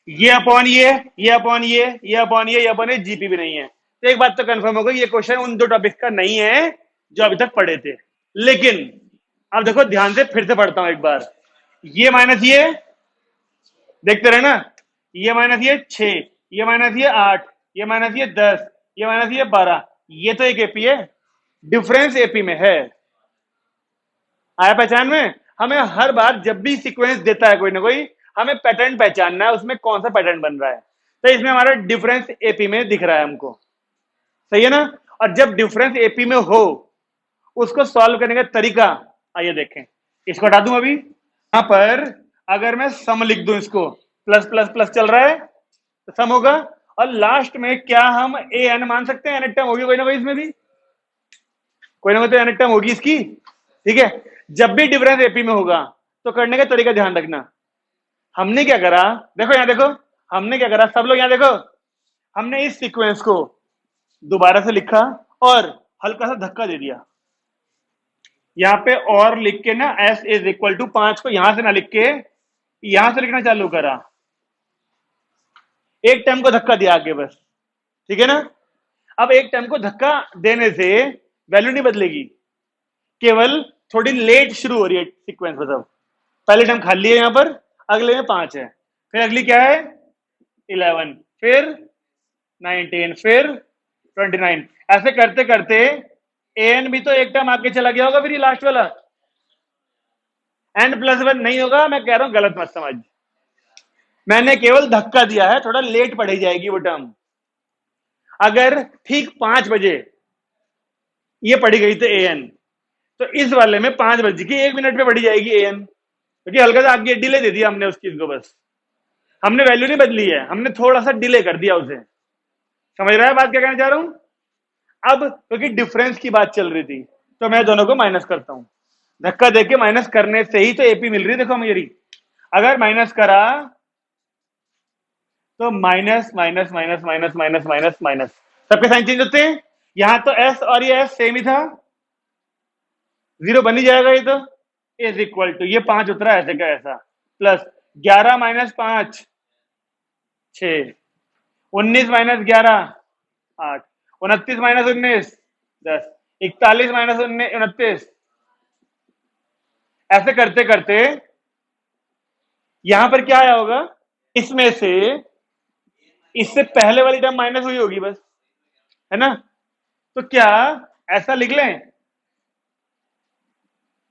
ये अपॉन ये अपॉन ये अपॉन ये अपॉन ये जीपी भी नहीं है। तो एक बात तो कंफर्म हो गई, ये क्वेश्चन उन 2 टॉपिक का नहीं है जो अभी तक पढ़े थे। लेकिन अब देखो ध्यान से, फिर से पढ़ता हूं एक बार। ये माइनस ये, देखते रहे ना, ये माइनस ये 6, ये माइनस ये 8, ये माइनस ये 10, ये माइनस ये 12, ये तो एक एपी है, डिफरेंस एपी में है। आया पहचान में? हमें हर बार जब भी सीक्वेंस देता है कोई ना कोई, हमें पैटर्न पहचानना है, उसमें कौन सा पैटर्न बन रहा है। तो इसमें हमारा डिफरेंस एपी में दिख रहा है हमको, सही है ना। और जब डिफरेंस एपी में हो, उसको सॉल्व करने का तरीका आइए देखें। इसको हटा दूं अभी। यहां पर अगर मैं सम लिख दूं, इसको प्लस प्लस प्लस चल रहा है तो सम होगा। और लास्ट में क्या हम ए एन मान सकते हैं? एन टर्म होगी कोई ना कोई, इसमें भी कोई ना कोई तो एन टर्म होगी इसकी, ठीक है। जब भी डिफरेंस एपी में होगा तो करने का तरीका ध्यान रखना। हमने क्या करा, देखो यहां देखो, हमने क्या करा, सब लोग यहां देखो, हमने इस सीक्वेंस को दोबारा से लिखा और हल्का सा धक्का दे दिया यहां पे, और लिख के ना एस इज इक्वल टू 5 को यहां से ना लिख के यहां से लिखना चालू करा। एक टर्म को धक्का दिया आगे बस, ठीक है ना। अब एक टर्म को धक्का देने से वैल्यू नहीं बदलेगी, केवल थोड़ी लेट शुरू हो रही है सीक्वेंस। मतलब पहले टर्म खाली है यहां पर, अगले में 5 है, फिर अगली क्या है 11, फिर 19, फिर 29। ऐसे करते करते एन भी तो एक टर्म आगे चला गया होगा, फिर ये लास्ट वाला एन प्लस 1 नहीं होगा। मैं कह रहा हूं गलत मत समझ, मैंने केवल धक्का दिया है, थोड़ा लेट पढ़ी जाएगी वो टर्म। अगर ठीक 5 बजे ये पढ़ी गई थी ए एन, तो इस वाले में 5 बजे की 1 मिनट पे पढ़ी जाएगी ए एन, क्योंकि हल्का सा आगे डिले दे दिया हमने उस चीज को, बस हमने वैल्यू नहीं बदली है, हमने थोड़ा सा डिले कर दिया उसे। समझ रहा है बात क्या कहना चाह रहा हूं? अब क्योंकि डिफरेंस की बात चल रही थी तो मैं दोनों को माइनस करता हूं। धक्का देके माइनस करने से ही तो एपी मिल रही है, देखो मेरी। अगर माइनस करा तो minus minus minus minus minus minus minus, सबके साइन चेंज होते हैं। यहां तो एस और ये एस सेम ही था, जीरो बन ही जाएगा ये तो। इज इक्वल टू ये 5 उतरा ऐसे का ऐसा, plus 11 minus 5 6, 19 minus 11 8, 29 minus 19 10, 41 minus 29। ऐसे करते करते यहां पर क्या आया होगा, इसमें से इससे पहले वाली टर्म माइनस हुई होगी बस, है ना। तो क्या ऐसा लिख लें,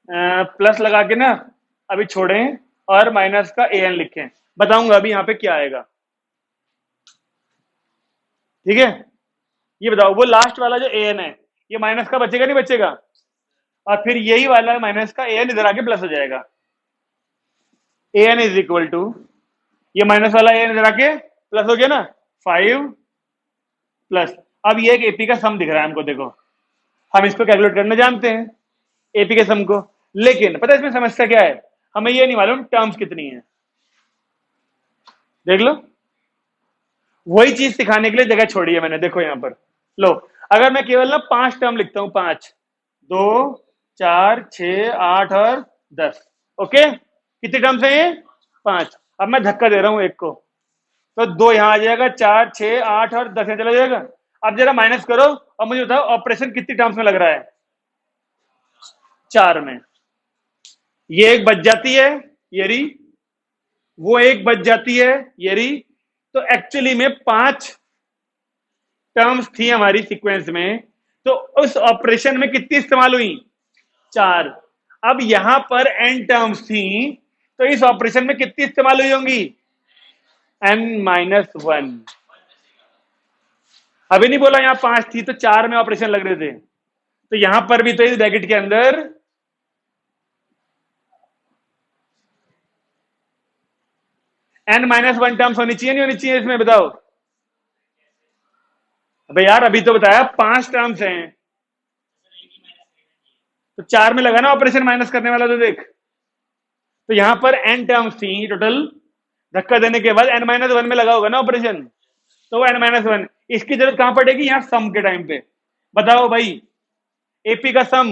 प्लस लगा के ना अभी छोड़ें और माइनस का ए एन लिखें। बताऊंगा अभी यहां पे क्या आएगा, ठीक है। ये बताओ वो लास्ट वाला जो ए एन है, ये माइनस का बचेगा नहीं बचेगा, और फिर यही वाला माइनस का ए एन इधर आके प्लस हो जाएगा। A N is equal to ये माइनस वाला ए एन इधर आके प्लस हो गया ना, 5 प्लस, अब ये एक एपी का सम दिख रहा है हमको, देखो हम इसको कैलकुलेट करना जानते हैं एपी के सम को, लेकिन पता है इसमें समस्या क्या है, हमें ये नहीं मालूम टर्म्स कितनी है। देख लो, वही चीज सिखाने के लिए जगह छोड़ी है मैंने, देखो यहां पर लो। अगर मैं केवल ना 5 टर्म लिखता हूं, 5 2 4 6 8 और 10, ओके कितने टर्म्स है ये 5। अब मैं धक्का दे रहा हूं एक को, तो 2 यहां आ जाएगा, 4 6 8 और 10 यहां चला जाएगा। अब जरा माइनस करो और मुझे बताओ ऑपरेशन कितनी टर्म्स में लग रहा है, 4 में। ये एक बच जाती है ये री, वो एक बच जाती है ये री, तो एक्चुअली में 5 टर्म्स थी हमारी सीक्वेंस में, तो उस ऑपरेशन में कितनी इस्तेमाल हुई 4। अब यहां पर n टर्म्स थी, तो इस ऑपरेशन में कितनी इस्तेमाल हुई होंगी n-1। अभी नहीं बोला यहां 5 थी तो 4 में ऑपरेशन लग रहे थे, तो यहां पर भी तो इस ब्रैकेट के अंदर n-1 टर्म्स होनी चाहिए, नहीं होनी चाहिए इसमें, बताओ। अबे यार अभी तो बताया 5 टर्म्स हैं, तो 4 में लगा ना ऑपरेशन माइनस करने वाला, तो देख, तो यहां पर n टर्म्स थी टोटल, धक्का देने के बाद n-1 में लगा होगा ना ऑपरेशन, तो वो n-1। इसकी जरूरत कहां पड़ेगी, यहां सम के टाइम पे। बताओ भाई एपी का सम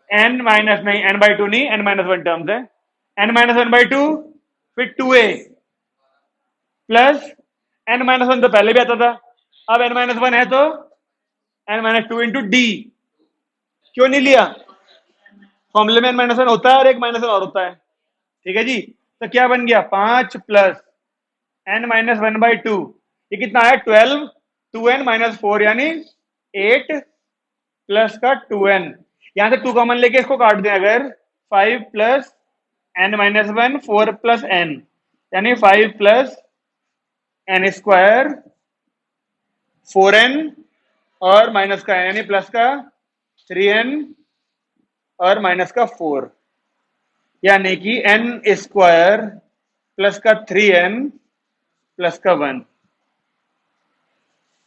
n माइनस नहीं, n/2 नहीं, n-1 टर्म्स है, n-1/2 फिर 2a प्लस n-1 तो पहले भी आता था, अब n-1 है तो n-2 इंटू डी। क्यों नहीं लिया, फॉर्मूले में n-1 होता है और एक -1 और होता है, ठीक है जी। तो क्या बन गया 5 प्लस n-1/2, ये कितना आया 12, 2n-4 यानी 8 प्लस का 2n, यहां से 2 कॉमन लेके इसको काट दें अगर 5 plus n minus one, 4 plus n, यानी 5 प्लस n स्क्वायर, 4n और माइनस का n, यानी प्लस का 3n और माइनस का 4, यानी कि n स्क्वायर प्लस का 3n प्लस का 1।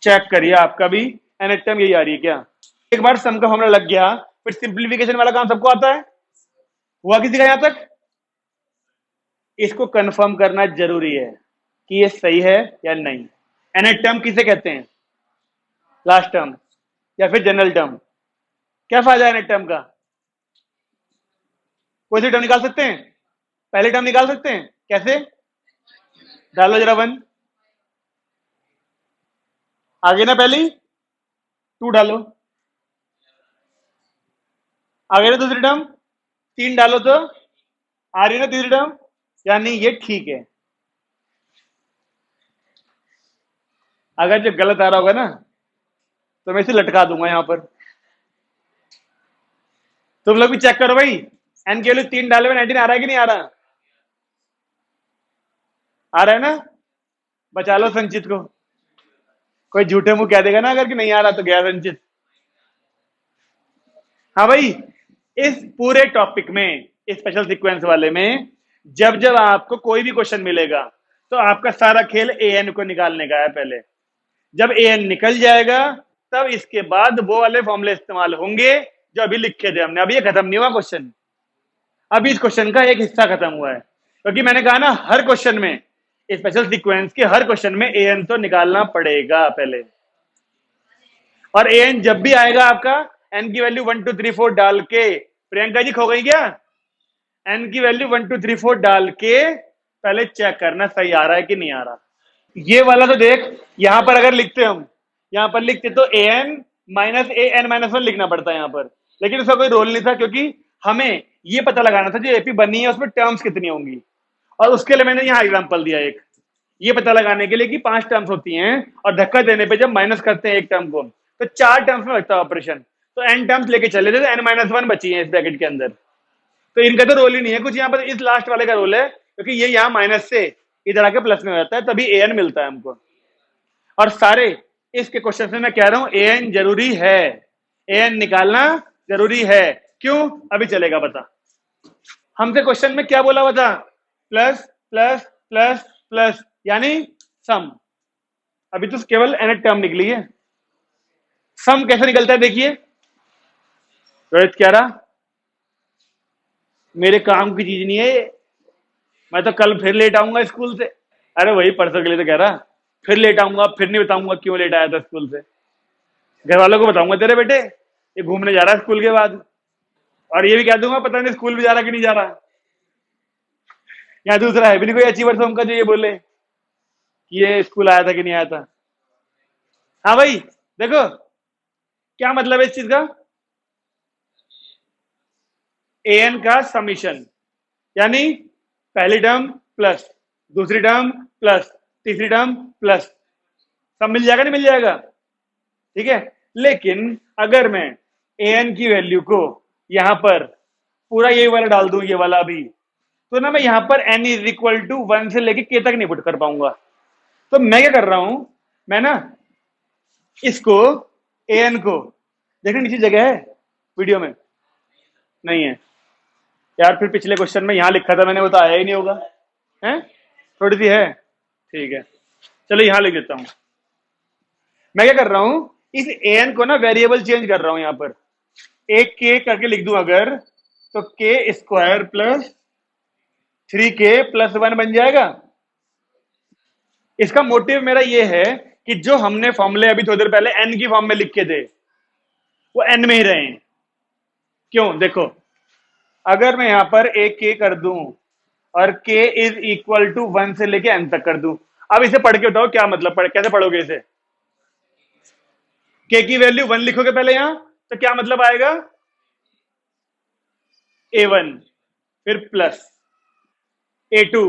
चेक करिए आपका भी nth टर्म यही आ रही है क्या? एक बार सम का फॉर्मूला लग गया, फिर सिंप्लीफिकेशन वाला काम सबको आता है। हुआ किसी का यहां तक? इसको कंफर्म करना जरूरी है कि ये सही है या नहीं। nth टर्म किसे कहते हैं? लास्ट टर्म या फिर जनरल टर्म? क्या फायदा है nth टर्म का? कोई सी टर्म निकाल सकते हैं, पहले टर्म निकाल सकते हैं। कैसे? डालो जरा 1, आगे ना पहली 2 डालो, आगे ना दूसरी टर्म 3 डालो, तो आ रही है ना तीसरी टर्म, यानी ये ठीक है। अगर जो गलत आ रहा होगा ना तो मैं इसे लटका दूंगा यहां पर। तुम लोग भी चेक करो भाई, एन के वैल्यू 3 डाले में 19 आ रहा है कि नहीं आ रहा? आ रहा है ना? बचा लो संचित को, कोई झूठे मुंह कह देगा ना अगर कि नहीं आ रहा तो गया संचित। हाँ भाई, इस पूरे टॉपिक में, स्पेशल सीक्वेंस वाले में, जब जब आपको कोई भी क्वेश्चन मिलेगा तो आपका सारा खेल ए एन को निकालने का है पहले। जब ए एन निकल जाएगा तब इसके बाद वो वाले फॉर्मूले इस्तेमाल होंगे जो अभी लिखे थे हमने। अभी ये खत्म नहीं हुआ क्वेश्चन, अभी इस क्वेश्चन का एक हिस्सा खत्म हुआ है, क्योंकि मैंने कहा ना हर क्वेश्चन में, स्पेशल सीक्वेंस के हर क्वेश्चन में ए एन तो निकालना पड़ेगा पहले। और ए एन जब भी आएगा आपका एन की वैल्यू 1 2 3 4 डाल के, प्रियंका जी खो गई क्या? एन की वैल्यू 1 2 3 4 डाल के पहले चेक करना सही आ रहा है कि नहीं आ रहा। ये वाला तो देख, यहां पर अगर लिखते हम, यहां पर लिखते तो A N minus A N minus one लिखना पड़ता है यहां पर, लेकिन उसका कोई रोल नहीं था, क्योंकि हमें ये पता लगाना था जो एपी बनी है उसमें टर्म्स कितनी होंगी। और उसके लिए मैंने यहां एग्जांपल दिया एक, ये पता लगाने के लिए कि 5 टर्म्स होती हैं और धक्का देने पे जब माइनस करते हैं एक टर्म को तो 4 टर्म्स में लगता है ऑपरेशन, तो एन टर्म्स लेके चले थे, तो एन माइनस वन बची है इस ब्रैकेट के अंदर। तो इनका तो रोल ही नहीं है कुछ यहाँ पर, इस लास्ट वाले का रोल है, क्योंकि ये यहाँ माइनस से इधर आके प्लस में हो जाता है, तभी ए एन मिलता है हमको। और सारे इसके क्वेश्चन में मैं कह रहा हूं ए एन जरूरी है, ए एन निकालना जरूरी है। क्यों? अभी चलेगा बता। हमसे क्वेश्चन में क्या बोला हुआ था? प्लस प्लस प्लस प्लस, यानी सम। अभी तो केवल एन टर्म निकली है, सम कैसे निकलता है देखिए। रोहित कह रहा मेरे काम की चीज नहीं है ये, मैं तो कल फिर लेट आऊंगा स्कूल से। अरे वही परसों के लिए तो कह रहा, फिर लेट आऊंगा, फिर नहीं बताऊंगा क्यों लेट आया था स्कूल से। घर वालों को बताऊंगा तेरे बेटे ये घूमने जा रहा है स्कूल के बाद, और ये भी कह दूंगा पता नहीं स्कूल भी जा रहा कि नहीं जा रहा। यहाँ दूसरा है भी नहीं कोई अचीवर तो हमका जो ये बोले कि ये स्कूल आया था कि नहीं आया था। हाँ भाई देखो क्या मतलब है इस चीज का, ए एन का समीशन, यानी पहली टर्म प्लस, दूसरी टर्म प्लस, तीसरी टर्म प्लस, सब मिल जाएगा नहीं मिल जाएगा? ठीक है, लेकिन अगर मैं ए एन की वैल्यू को यहां पर पूरा ये वाला डाल दूं, ये वाला भी, तो ना मैं यहां पर एन इज इक्वल टू 1 से लेके के तक नहीं पुट कर पाऊंगा। तो मैं क्या कर रहा हूं, मैं ना इसको ए एन को, देखने नीचे जगह है वीडियो में नहीं है यार, फिर पिछले क्वेश्चन में यहां लिखा था मैंने, वो तो आया ही नहीं होगा है, थोड़ी सी है। ठीक है चलो यहां लिख देता हूं। मैं क्या कर रहा हूं, इस ए एन को ना वेरिएबल चेंज कर रहा हूं, यहां पर एक के करके लिख दूं अगर, तो के स्क्वायर प्लस 3k प्लस 1 बन जाएगा। इसका मोटिव मेरा ये है कि जो हमने फॉर्मूले अभी थोड़ी देर पहले एन की फॉर्म में लिखे थे वो एन में ही रहे। क्यों? देखो अगर मैं यहां पर एक के कर दूं और k इज इक्वल टू 1 से लेके n तक कर दूं, अब इसे पढ़ के बताओ क्या मतलब, कैसे पढ़ोगे इसे? k की वैल्यू 1 लिखोगे पहले यहां, तो क्या मतलब आएगा? a1 फिर प्लस a2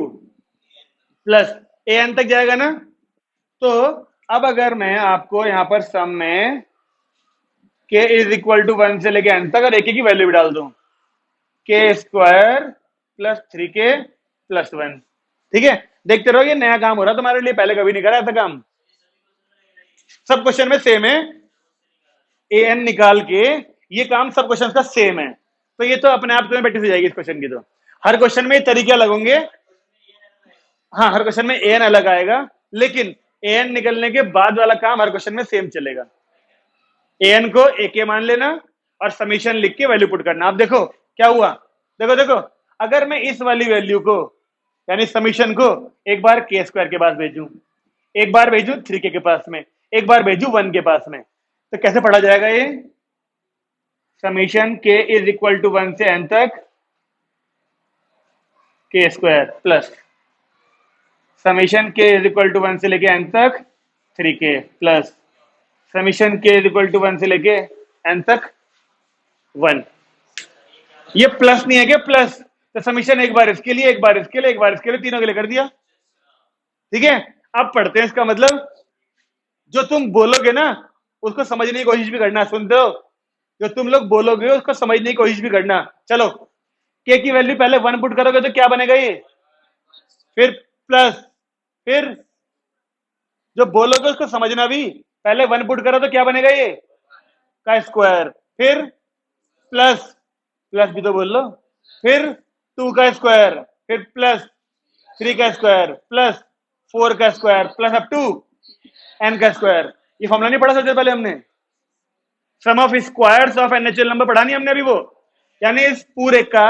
प्लस an तक जाएगा ना। तो अब अगर मैं आपको यहां पर सम में k इज इक्वल टू 1 से लेके n तक और एक की वैल्यू भी डाल दूं, के स्क्वायर प्लस 3k+1। ठीक है, देखते रहो, ये नया काम हो रहा तुम्हारे लिए, पहले कभी नहीं करा ऐसा काम। सब क्वेश्चन में सेम है, an निकाल के ये काम सब क्वेश्चन का सेम है, तो ये तो अपने आप तुम्हें प्रैक्टिस हो जाएगी इस क्वेश्चन की। तो हर क्वेश्चन में तरीके अलग होंगे। हाँ, हर क्वेश्चन में an अलग आएगा, लेकिन an निकलने के बाद वाला काम हर क्वेश्चन में सेम चलेगा। an को ak मान लेना और समीशन लिख के वैल्यू पुट करना। आप देखो क्या हुआ, देखो देखो, अगर मैं इस वाली वैल्यू को यानी समीशन को एक बार k स्क्वायर के पास भेजूं, एक बार भेजूं 3k के पास में, एक बार भेजूं 1 के पास में, तो कैसे पढ़ा जाएगा ये? Summation k is equal to 1 से n तक k square plus summation k is equal to 1 से लेके n तक 3k plus summation k is equal to 1 से लेके n तक 1। ये प्लस नहीं है क्या? प्लस, तो समीशन एक बार इसके लिए, एक बार इसके लिए, एक बार इसके लिए, तीनों के लिए कर दिया। ठीक है, अब पढ़ते हैं इसका मतलब। जो तुम बोलोगे ना उसको समझने की कोशिश भी करना, सुनते हो? जो तुम लोग बोलोगे उसको समझने की कोशिश भी करना। चलो, के की वैल्यू पहले 1 पुट करोगे तो क्या बनेगा ये, फिर प्लस, फिर जो बोलोगे उसको समझना भी, पहले 1 पुट करो तो क्या बनेगा ये का स्क्वायर, फिर प्लस, प्लस भी तो बोल लो, फिर 2 का स्क्वायर, फिर प्लस 3 का स्क्वायर, प्लस 4 का square, plus up to n का स्क्वायर। ये फॉर्मूला नहीं पढ़ा सबसे पहले हमने? Sum of squares of n natural number पढ़ा नहीं हमने अभी वो? यानी इस पूरे का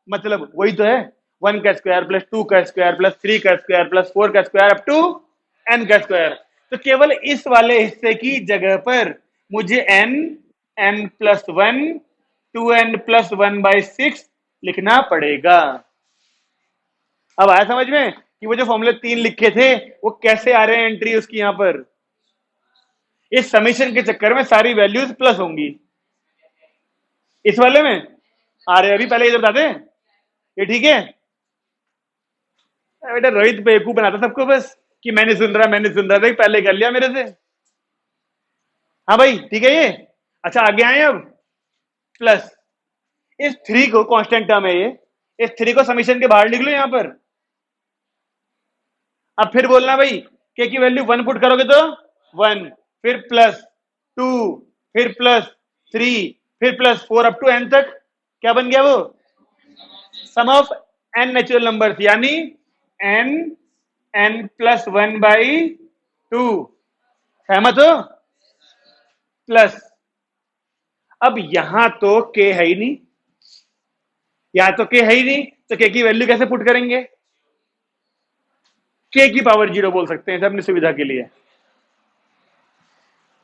मतलब वही तो है, 1 का स्क्वायर प्लस 2 का स्क्वायर प्लस 3 का स्क्वायर प्लस 4 का स्क्वायर अप टू n का स्क्वायर। तो केवल इस वाले हिस्से की जगह पर मुझे n प्लस 1 2n प्लस 1/6 लिखना पड़ेगा। अब आया समझ में कि वो जो फॉर्मूले 3 लिखे थे वो कैसे आ रहे हैं एंट्री उसकी? यहां पर इस समीशन के चक्कर में सारी वैल्यूज प्लस होंगी। इस वाले में आ रहे अभी, पहले ये बता दें, ये ठीक है? बेटा रोहित बेवकूफ बनाता सबको बस कि मैंने सुन रहा था, पहले कर लिया मेरे से। हाँ भाई ठीक है ये। अच्छा आगे आए अब, प्लस इस 3 को कांस्टेंट टर्म है ये, इस 3 को समीशन के बाहर लिख लो यहां पर। अब फिर बोलना भाई के की वैल्यू 1 पुट करोगे तो 1, फिर प्लस 2, फिर प्लस 3, फिर प्लस 4 अप टू n तक। क्या बन गया वो? सम ऑफ n नेचुरल नंबर्स, यानी n प्लस 1/2। सहमत हो? प्लस, अब यहां तो k है ही नहीं, यहां तो k है ही नहीं, तो k की वैल्यू कैसे पुट करेंगे? k की पावर 0 बोल सकते हैं अपनी सुविधा के लिए।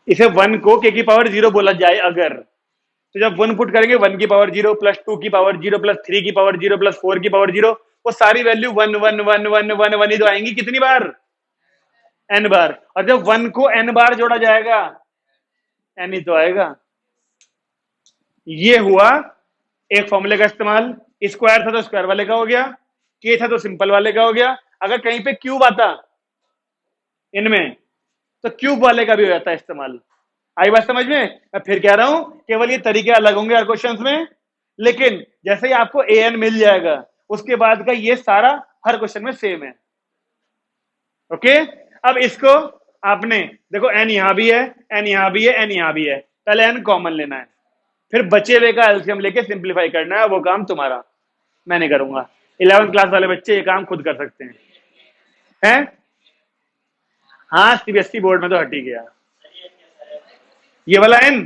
इसे 1 को k की पावर 0 बोला जाए अगर, तो जब 1 पुट करेंगे 1 की पावर 0 प्लस 2 की पावर 0 प्लस 3 की पावर 0 प्लस 4 की पावर 0, वो सारी वैल्यू 1 1 1 1 1 1 ही तो आएंगी। कितनी बार? n बार। और जब 1 को n बार जोड़ा जाएगा n ही तो आएगा। ये हुआ एक फॉर्मूले का इस्तेमाल। स्क्वायर था तो स्क्वायर वाले का हो गया, k था तो सिंपल वाले का हो गया। अगर कहीं पे क्यूब आता इनमें तो क्यूब वाले का भी हो जाता है इस्तेमाल। आई बात समझ में? मैं फिर कह रहा हूं केवल ये तरीके अलग होंगे हर क्वेश्चंस में, लेकिन जैसे ही आपको an मिल जाएगा उसके बाद का ये सारा हर क्वेश्चन में सेम है। ओके, अब इसको आपने देखो n यहां भी है, n यहां भी है, n यहां भी है, पहले n कॉमन लेना है, फिर बचे हुए का एलसीएम लेके सिंप्लीफाई करना है। वो काम तुम्हारा, मैं नहीं करूंगा। 11th क्लास वाले बच्चे ये काम खुद कर सकते हैं। हाँ सीबीएसई बोर्ड में तो हट ही गया ये वाला n।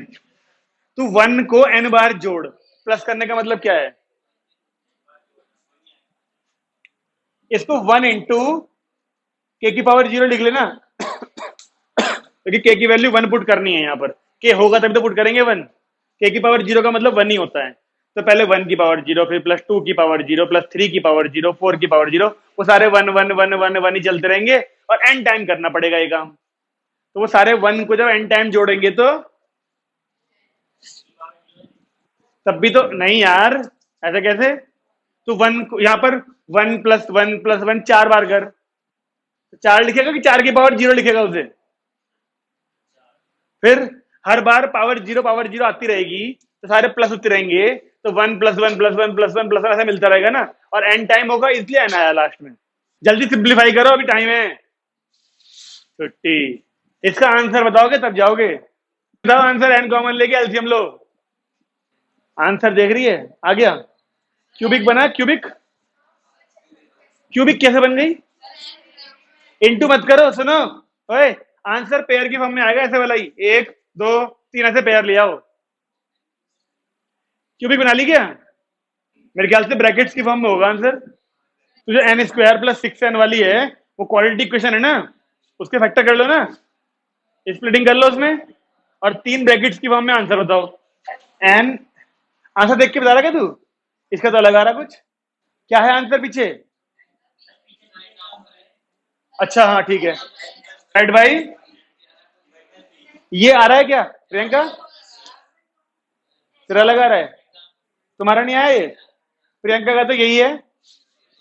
तू 1 को n बार जोड़, प्लस करने का मतलब क्या है? इसको 1 इंटू के की पावर 0 लिख लेना क्योंकि के की वैल्यू 1 पुट करनी है। यहां पर के होगा तभी तो पुट करेंगे 1। के की पावर 0 का मतलब 1 ही होता है, तो पहले 1 की पावर 0, फिर प्लस 2 की पावर 0, प्लस 3 की पावर 0, 4 की पावर 0, वो सारे 1 1 1 1 1 ही चलते रहेंगे और n टाइम करना पड़ेगा ये काम। तो वो सारे 1 को जब n टाइम जोड़ेंगे तो तब भी तो नहीं यार, ऐसे कैसे? तो 1 यहां पर 1 प्लस 1 प्लस 1 4 बार कर, 4 लिखेगा कि 4 की पावर 0 लिखेगा उसे? फिर हर बार पावर 0 आती रहेगी तो सारे प्लस होते रहेंगे, तो 1 प्लस 1 प्लस 1 प्लस 1 प्लस 1 ऐसा मिलता रहेगा ना। और एन टाइम होगा इसलिए एन आया लास्ट में। जल्दी सिंप्लीफाई करो, अभी टाइम है। छुट्टी। इसका आंसर बताओगे तब जाओगे। बताओ आंसर, एन कॉमन लेके एलसीएम लो। आंसर देख रही है, आ गया। क्यूबिक बना, क्यूबिक। क्यूबिक कैसे बन गई? इंटू मत करो, सुनो। ओए, आंसर पेयर की फॉर्म में आएगा ऐसे वाला ही, 1 2 3 ऐसे पेयर ले आओ। क्यूबिक बना ली क्या? मेरे ख्याल से ब्रैकेट्स की फॉर्म में होगा आंसर। तो जो एन स्क्वायर प्लस 6n वाली है वो क्वाड्रेटिक इक्वेशन है ना, उसके फैक्टर कर लो ना, स्प्लिटिंग कर लो उसमें, और 3 ब्रैकेट्स की फॉर्म में आंसर बताओ। एन, आंसर देख के बता रहा क्या तू? इसका तो अलग आ रहा कुछ। क्या है आंसर पीछे? अच्छा हाँ ठीक है। राइट भाई, ये आ रहा है क्या प्रियंका? तेरा अलग आ रहा है, तुम्हारा नहीं आया ये? प्रियंका का तो यही है,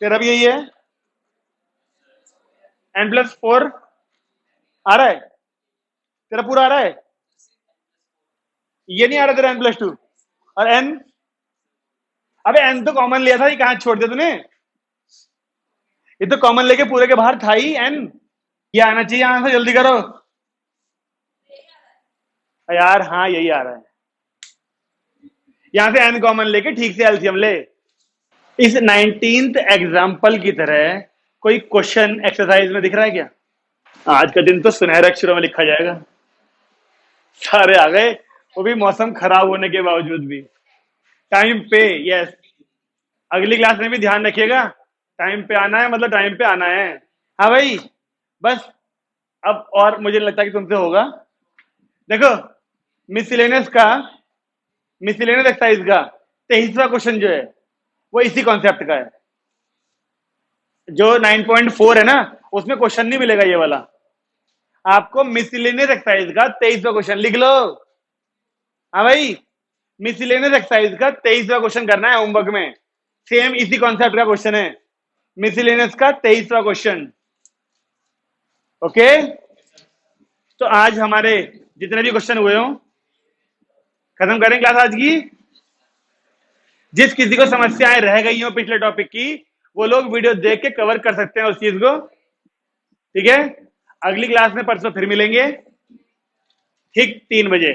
तेरा भी यही है। n+4 आ रहा है, तेरा पूरा आ रहा है। ये नहीं आ रहा तेरा n+2 और n। अबे n तो कॉमन लिया था, ये कहां छोड़ दिया तूने? ये तो कॉमन लेके पूरे के बाहर था ही n। ये आना चाहिए आंसर, जल्दी करो यार। हाँ यही आ रहा है, यहां से n कॉमन लेके ठीक से एलसीएम ले। इस 19th एग्जाम्पल की तरह कोई क्वेश्चन एक्सरसाइज में दिख रहा है क्या? आज का दिन तो सुनहरे अक्षरों में लिखा जाएगा। सारे आ गए, वो भी मौसम खराब होने के बावजूद भी। टाइम पे, यस। अगली क्लास में भी ध्यान रखिएगा, टाइम पे आना है मतलब टाइम पे आना है। हाँ भाई, बस अब और मुझे लगता है कि तुमसे होगा। देखो, मिसलेनियस का, मिसलेनियस एक्सरसाइज का 23वां क्वेश्चन जो है वो इसी कॉन्सेप्ट का है। जो 9.4 है ना, उसमें क्वेश्चन नहीं मिलेगा ये वाला। आपको मिसलेनियस एक्सरसाइज का 23वां क्वेश्चन लिख लो। हाँ भाई, मिसलेनियस एक्सरसाइज का 23वां क्वेश्चन करना है होमवर्क में। सेम इसी कॉन्सेप्ट का क्वेश्चन है, मिसलेनियस का 23वां क्वेश्चन। ओके, तो आज हमारे जितने भी क्वेश्चन हुए हों खत्म करें क्लास आज की। जिस किसी को समस्याएं रह गई हो पिछले टॉपिक की, वो लोग वीडियो देख के कवर कर सकते हैं उस चीज को। ठीक है, अगली क्लास में परसों फिर मिलेंगे ठीक 3 बजे।